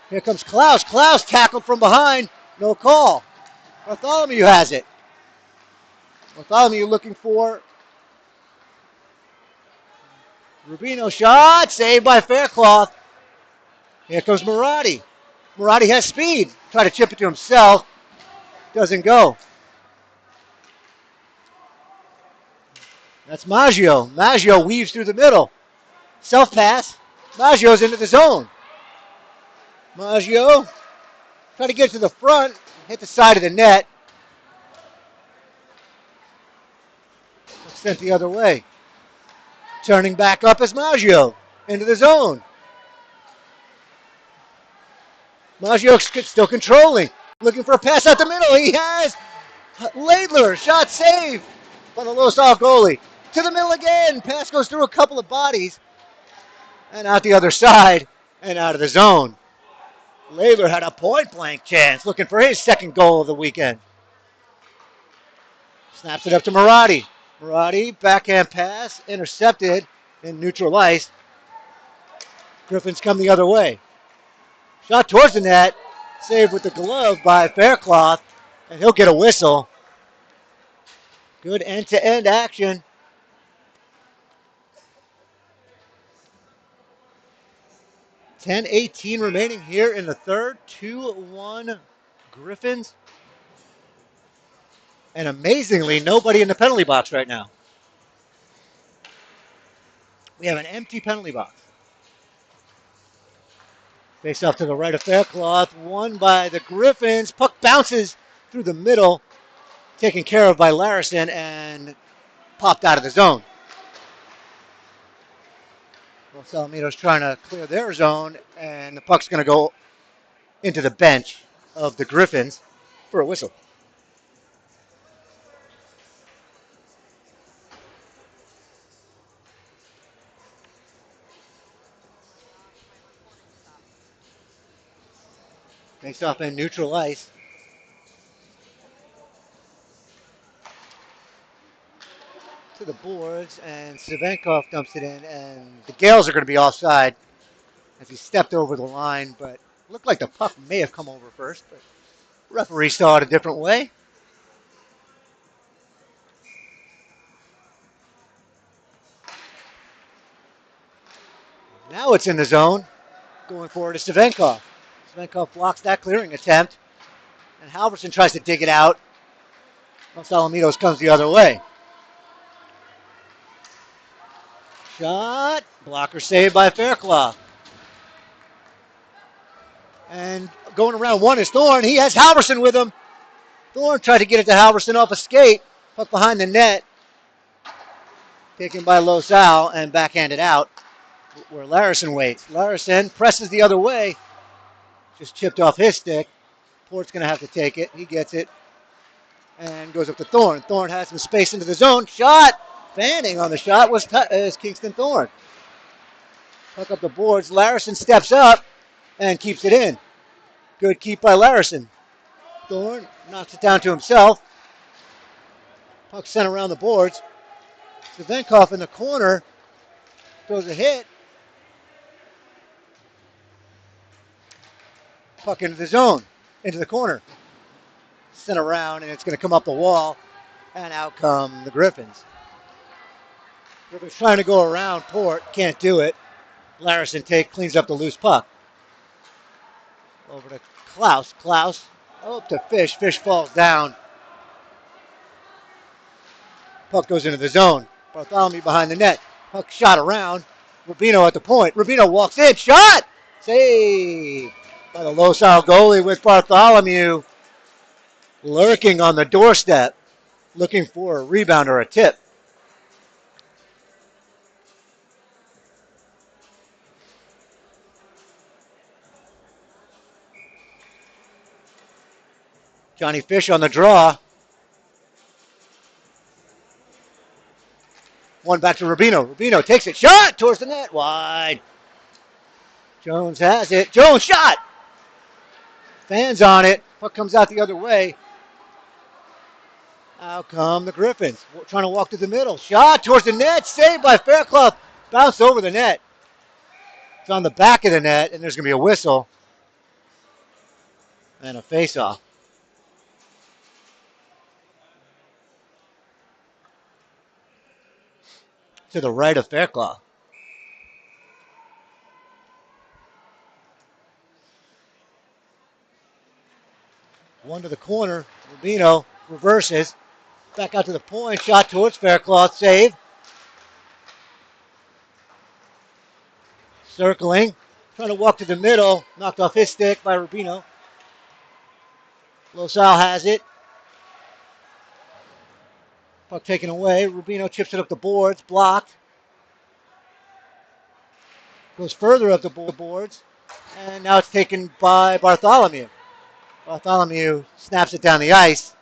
Here comes Klaus. Klaus tackled from behind. No call. Bartholomew has it. Bartholomew looking for Rubino. Shot. Saved by Faircloth. Here comes Marotti. Marotti has speed. Try to chip it to himself. Doesn't go. That's Maggio. Maggio weaves through the middle. Self-pass. Maggio's into the zone. Maggio try to get to the front. Hit the side of the net. Sent the other way. Turning back up is Maggio. Into the zone. Maggio still controlling. Looking for a pass out the middle. He has Laidler. Shot saved by the Los Al goalie. To the middle again. Pass goes through a couple of bodies. And out the other side. And out of the zone. Laidler had a point-blank chance. Looking for his second goal of the weekend. Snaps it up to Marotti. Marotti, backhand pass. Intercepted in neutral ice. Griffins come the other way. Shot towards the net. Saved with the glove by Faircloth. And he'll get a whistle. Good end-to-end action. .10:18 remaining here in the third. 2-1 Griffins. And amazingly, nobody in the penalty box right now. We have an empty penalty box. Face off to the right of Faircloth. Won by the Griffins. Puck bounces through the middle. Taken care of by Larison and popped out of the zone. Los Alamitos trying to clear their zone, and the puck's going to go into the bench of the Griffins for a whistle. Face off in neutral ice. To the boards, and Savenkov dumps it in, and the Gales are going to be offside as he stepped over the line, but looked like the puck may have come over first, but referee saw it a different way. Now it's in the zone. Going forward to Savenkov. Savenkov blocks that clearing attempt, and Halverson tries to dig it out. Los Alamitos comes the other way. Shot. Blocker saved by Faircloth. And going around one is Thorne. He has Halverson with him. Thorne tried to get it to Halverson off a skate. Puck behind the net. Taken by Los Al and backhanded out where Larison waits. Larison presses the other way. Just chipped off his stick. Port's going to have to take it. He gets it and goes up to Thorne. Thorne has some space into the zone. Shot! Fanning on the shot is Kingston Thorne. Puck up the boards. Larison steps up and keeps it in. Good keep by Larison. Thorne knocks it down to himself. Puck sent around the boards. Savenkov in the corner throws a hit. Puck into the zone, into the corner. Sent around, and it's going to come up the wall, and out come the Griffins. Griffins trying to go around Port, can't do it. Larison cleans up the loose puck. Over to Klaus. Klaus up to Fish. Fish falls down. Puck goes into the zone. Bartholomew behind the net. Puck shot around. Rubino at the point. Rubino walks in. Shot! Save by the Los Al goalie with Bartholomew lurking on the doorstep, looking for a rebound or a tip. Johnny Fish on the draw. One back to Rubino. Rubino takes it. Shot towards the net. Wide. Jones has it. Jones shot. Fans on it. Puck comes out the other way. Out come the Griffins. Trying to walk to the middle. Shot towards the net. Saved by Fairclough. Bounced over the net. It's on the back of the net, and there's going to be a whistle. And a face-off. To the right of Fairclough. One to the corner. Rubino reverses. Back out to the point. Shot towards Fairclough. Save. Circling. Trying to walk to the middle. Knocked off his stick by Rubino. Los Al has it. Puck taken away. Rubino chips it up the boards. Blocked. Goes further up the boards. And now it's taken by Bartholomew. Bartholomew snaps it down the ice.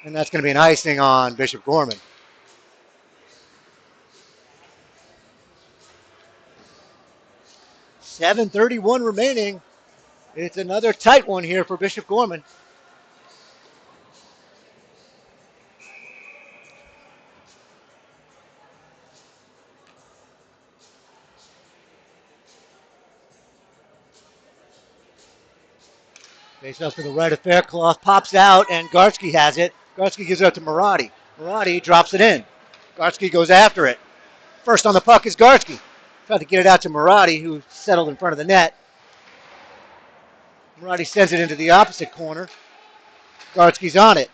And that's going to be an icing on Bishop Gorman. .7:31 remaining. It's another tight one here for Bishop Gorman. Face off to the right of Fairclough. Pops out, and Gartsky has it. Gartsky gives it up to Marotti. Marotti drops it in. Gartsky goes after it. First on the puck is Gartsky. Tried to get it out to Marotti, who settled in front of the net. Marotti sends it into the opposite corner. Gartsky's on it.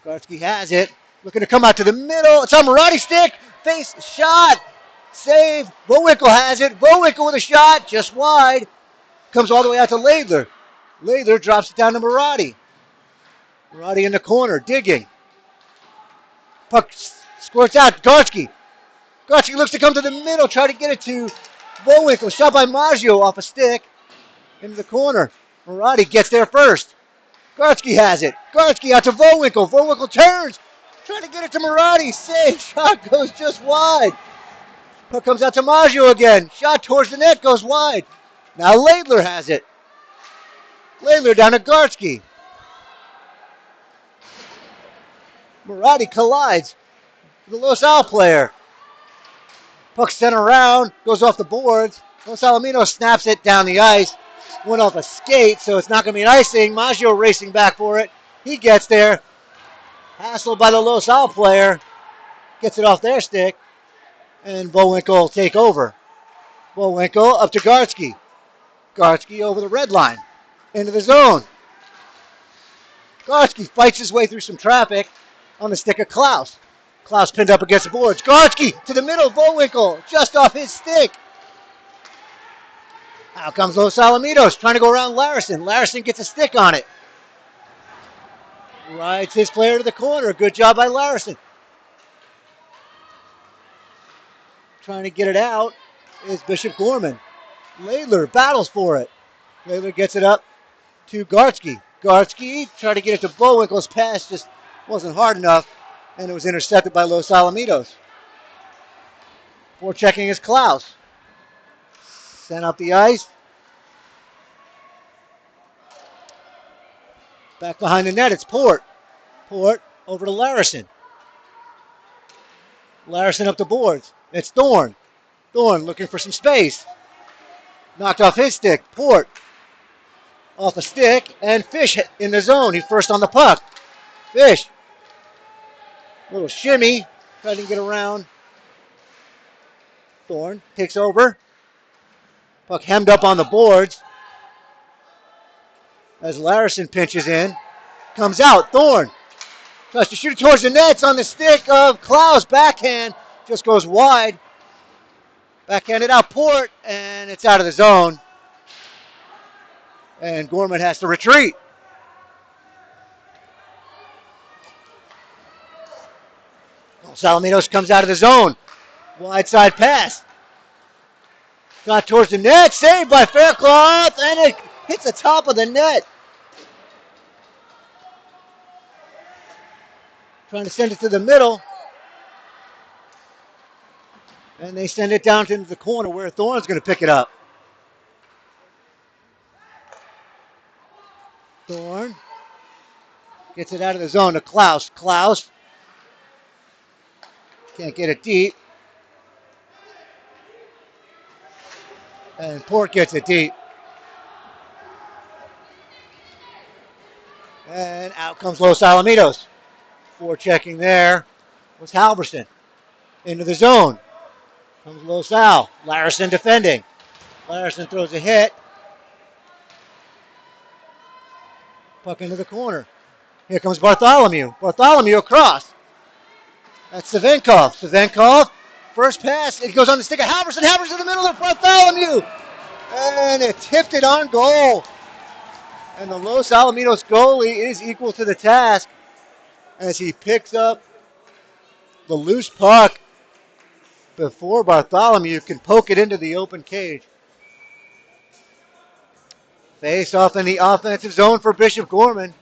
Gartsky has it. Looking to come out to the middle. It's on Marotti's stick. Face shot. Save. Bowinkle has it. Bowinkle with a shot. Just wide. Comes all the way out to Laidler. Laidler drops it down to Marotti. Marotti in the corner, digging. Puck squirts out. Gartsky. Gartsky looks to come to the middle, try to get it to Bowinkle. Shot by Maggio off a stick. Into the corner. Marotti gets there first. Gartsky has it. Gartsky out to Bowinkle. Bowinkle turns. Trying to get it to Marotti. Save. Shot goes just wide. Puck comes out to Maggio again. Shot towards the net, goes wide. Now Laidler has it. Laidler down to Gartsky. Marotti collides with the Los Al player. Puck sent around, goes off the boards. Los Alaminos snaps it down the ice. Went off a skate, so it's not going to be an icing. Maggio racing back for it. He gets there. Hassled by the Los Al player. Gets it off their stick. And Bowinkle will take over. Bowinkle up to Gartsky. Gartsky over the red line. Into the zone. Gartsky fights his way through some traffic on the stick of Klaus. Klaus pinned up against the boards. Gartsky to the middle. Bowinkle just off his stick. Out comes Los Alamitos trying to go around Larison. Larison gets a stick on it. Rides his player to the corner. Good job by Larison. Trying to get it out is Bishop Gorman. Laidler battles for it. Laidler gets it up to Gartsky. Gartsky tried to get it to Bowinkle's pass, just wasn't hard enough, and it was intercepted by Los Alamitos. Forechecking is Klaus. Sent up the ice. Back behind the net, it's Port. Port over to Larison. Larison up the boards. It's Thorne. Thorne looking for some space. Knocked off his stick. Port off a stick, and Fish in the zone. He's first on the puck. Fish. Little shimmy. Trying to get around. Thorne takes over. Puck hemmed up on the boards. As Larison pinches in. Comes out. Thorne tries to shoot it towards the nets on the stick of Klaus. Backhand. Just goes wide. Backhanded out Port, and it's out of the zone. And Gorman has to retreat. Salamitos comes out of the zone. Wide side pass. Got towards the net. Saved by Faircloth, and it hits the top of the net. Trying to send it to the middle. And they send it down into the corner where Thorne's going to pick it up. Thorne gets it out of the zone to Klaus. Klaus can't get it deep. And Port gets it deep. And out comes Los Alamitos. Forechecking there was Halverson. Into the zone. Comes Los Al. Larison defending. Larison throws a hit. Puck into the corner. Here comes Bartholomew. Bartholomew across. That's Savinkov. Savinkov, first pass. It goes on the stick of Halverson. Halverson in the middle of Bartholomew. And it tipped it on goal. And the Los Alamitos goalie is equal to the task as he picks up the loose puck before Bartholomew can poke it into the open cage. Face off in the offensive zone for Bishop Gorman.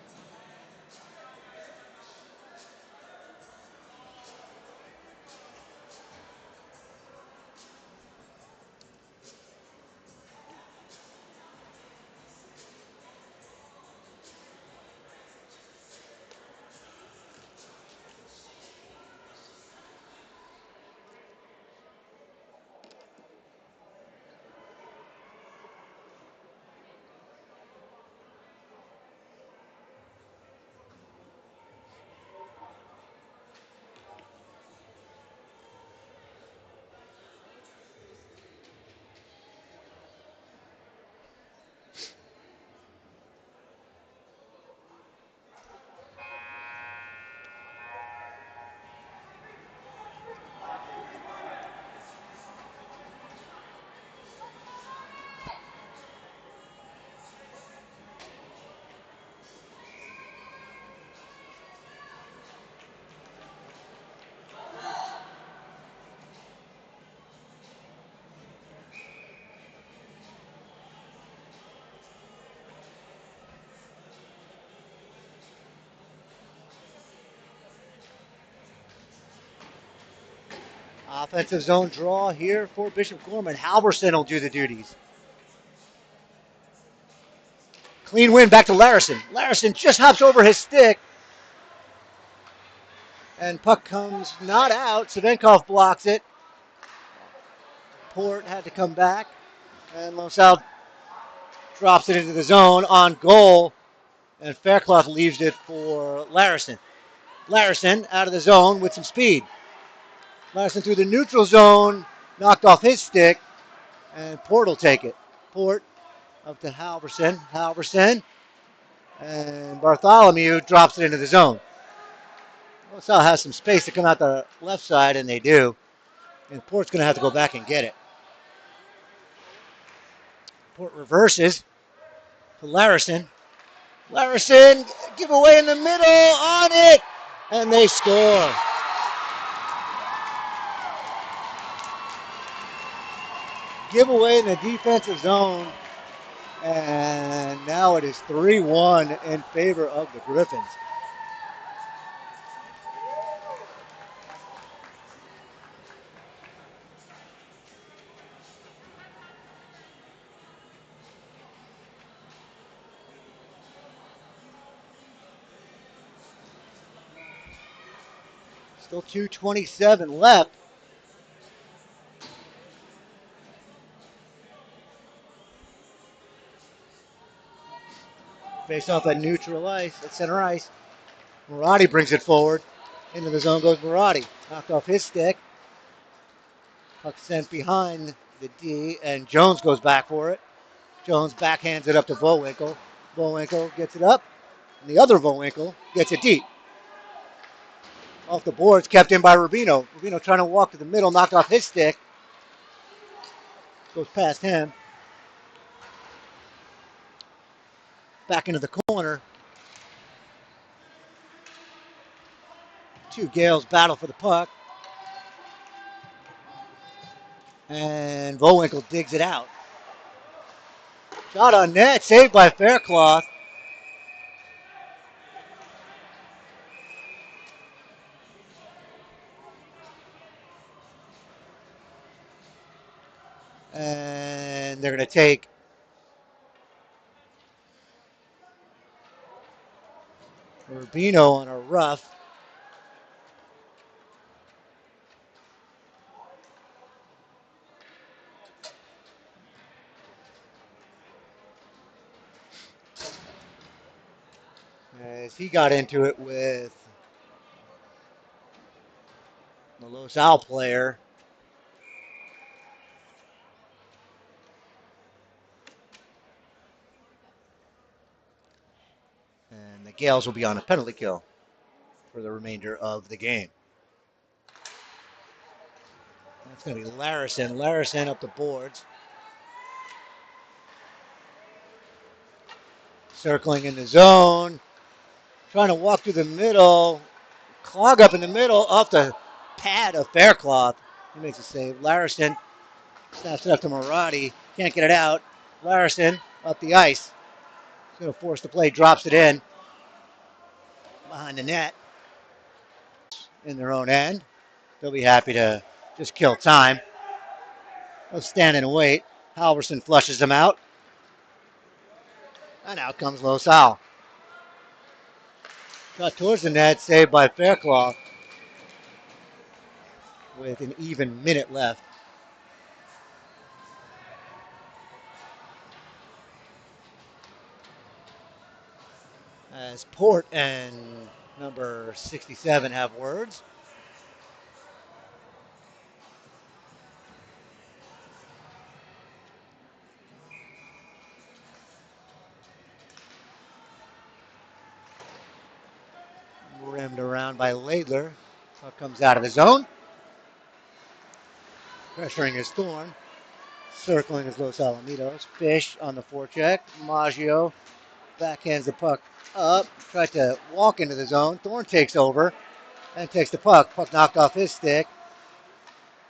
Offensive zone draw here for Bishop Gorman. Halverson will do the duties. Clean win back to Larison. Larison just hops over his stick. And puck comes not out. Savinkov blocks it. Port had to come back. And Losal drops it into the zone on goal. And Faircloth leaves it for Larison. Larison out of the zone with some speed. Larison through the neutral zone, knocked off his stick, and Port will take it. Port up to Halverson. Halverson, and Bartholomew drops it into the zone. Losal has some space to come out the left side, and they do. And Port's going to have to go back and get it. Port reverses to Larison. Larison, give away in the middle, on it, and they score. giveaway in the defensive zone. And now it is 3-1 in favor of the Griffins. Still 2:27 left. Face off at neutral ice, at center ice. Marotti brings it forward. Into the zone goes Marotti. Knocked off his stick. Puck sent behind the D, and Jones goes back for it. Jones backhands it up to Vowinkle. Vowinkle gets it up, and the other Vowinkle gets it deep. Off the boards, kept in by Rubino. Rubino trying to walk to the middle, knocked off his stick. Goes past him. Back into the corner. Two Gales battle for the puck. And Vowinkle digs it out. Shot on net, saved by Faircloth. And they're going to take Rubino on a rough. As he got into it with the Los Al player. And the Gales will be on a penalty kill for the remainder of the game. That's going to be Larison. Larison up the boards. Circling in the zone. Trying to walk through the middle. Clog up in the middle off the pad of Faircloth. He makes a save. Larison snaps it up to Marotti. Can't get it out. Larison up the ice. He's going to force the play. Drops it in. Behind the net. In their own end. They'll be happy to just kill time. They'll stand and wait. Halverson flushes them out. And out comes Los Al. Cut towards the net, saved by Faircloth with an even minute left. As Port and number 67 have words. Rimmed around by Laidler. Puck comes out of the zone. Pressuring his Thorn. Circling his Los Alamitos. Fish on the forecheck. Maggio backhands the puck up. Tries to walk into the zone. Thorn takes over and takes the puck. Puck knocked off his stick.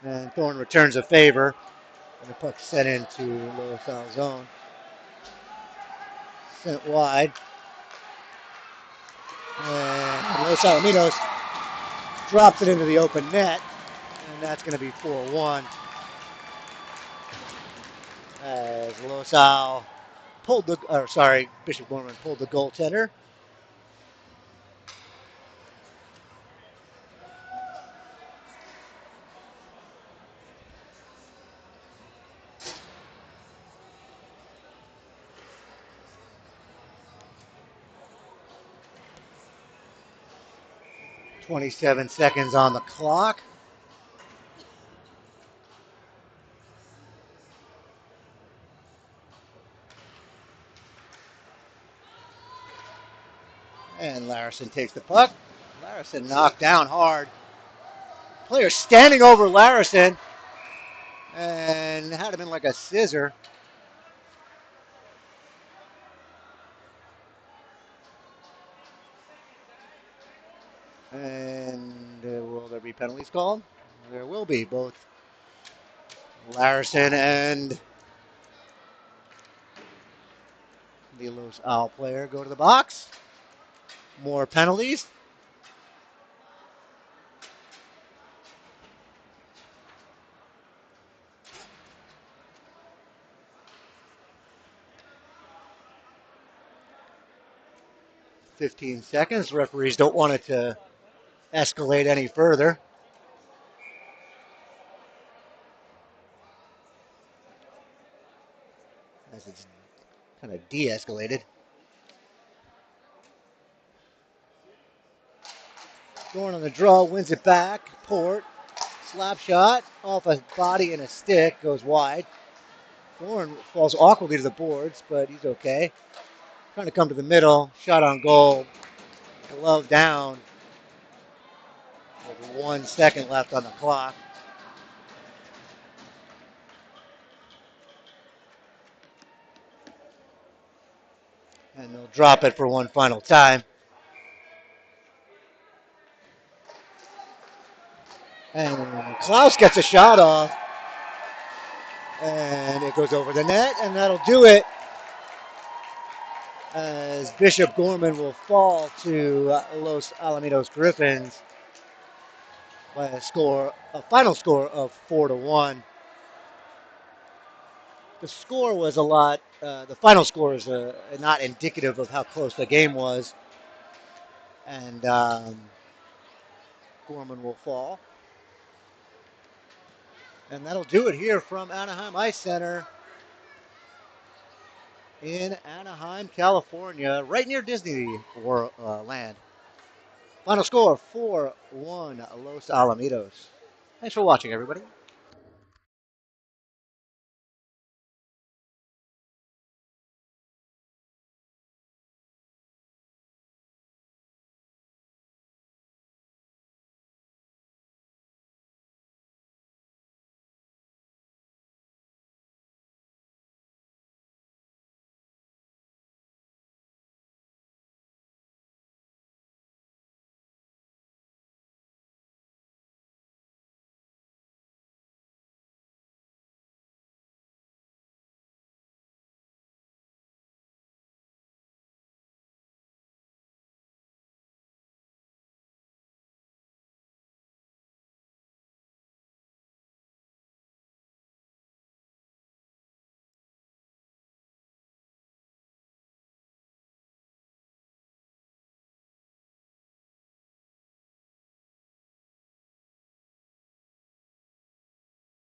And Thorn returns a favor. And the puck sent into Los Al zone. Sent wide. And Los Alamitos drops it into the open net. And that's going to be 4-1. As Los Al Bishop Gorman pulled the goaltender. .27 seconds on the clock. And Larison takes the puck. Larison knocked down hard. Player standing over Larison and had him in like a scissor. And will there be penalties called? There will be. Both Larison and the Los Al player go to the box. More penalties. .15 seconds. Referees don't want it to escalate any further. As it's kind of de-escalated. Going on the draw, wins it back. Port, slap shot, off a body and a stick, goes wide. Thorne falls awkwardly to the boards, but he's okay. Trying to come to the middle, shot on goal, glove down. With 1 second left on the clock. And they'll drop it for one final time. And Klaus gets a shot off. And it goes over the net, and that'll do it. As Bishop Gorman will fall to Los Alamitos Griffins by a final score of 4-1. The score was a lot. The final score is not indicative of how close the game was, and Gorman will fall. And that'll do it here from Anaheim Ice Center in Anaheim, California, right near Disneyland. Final score 4-1 Los Alamitos. Thanks for watching, everybody.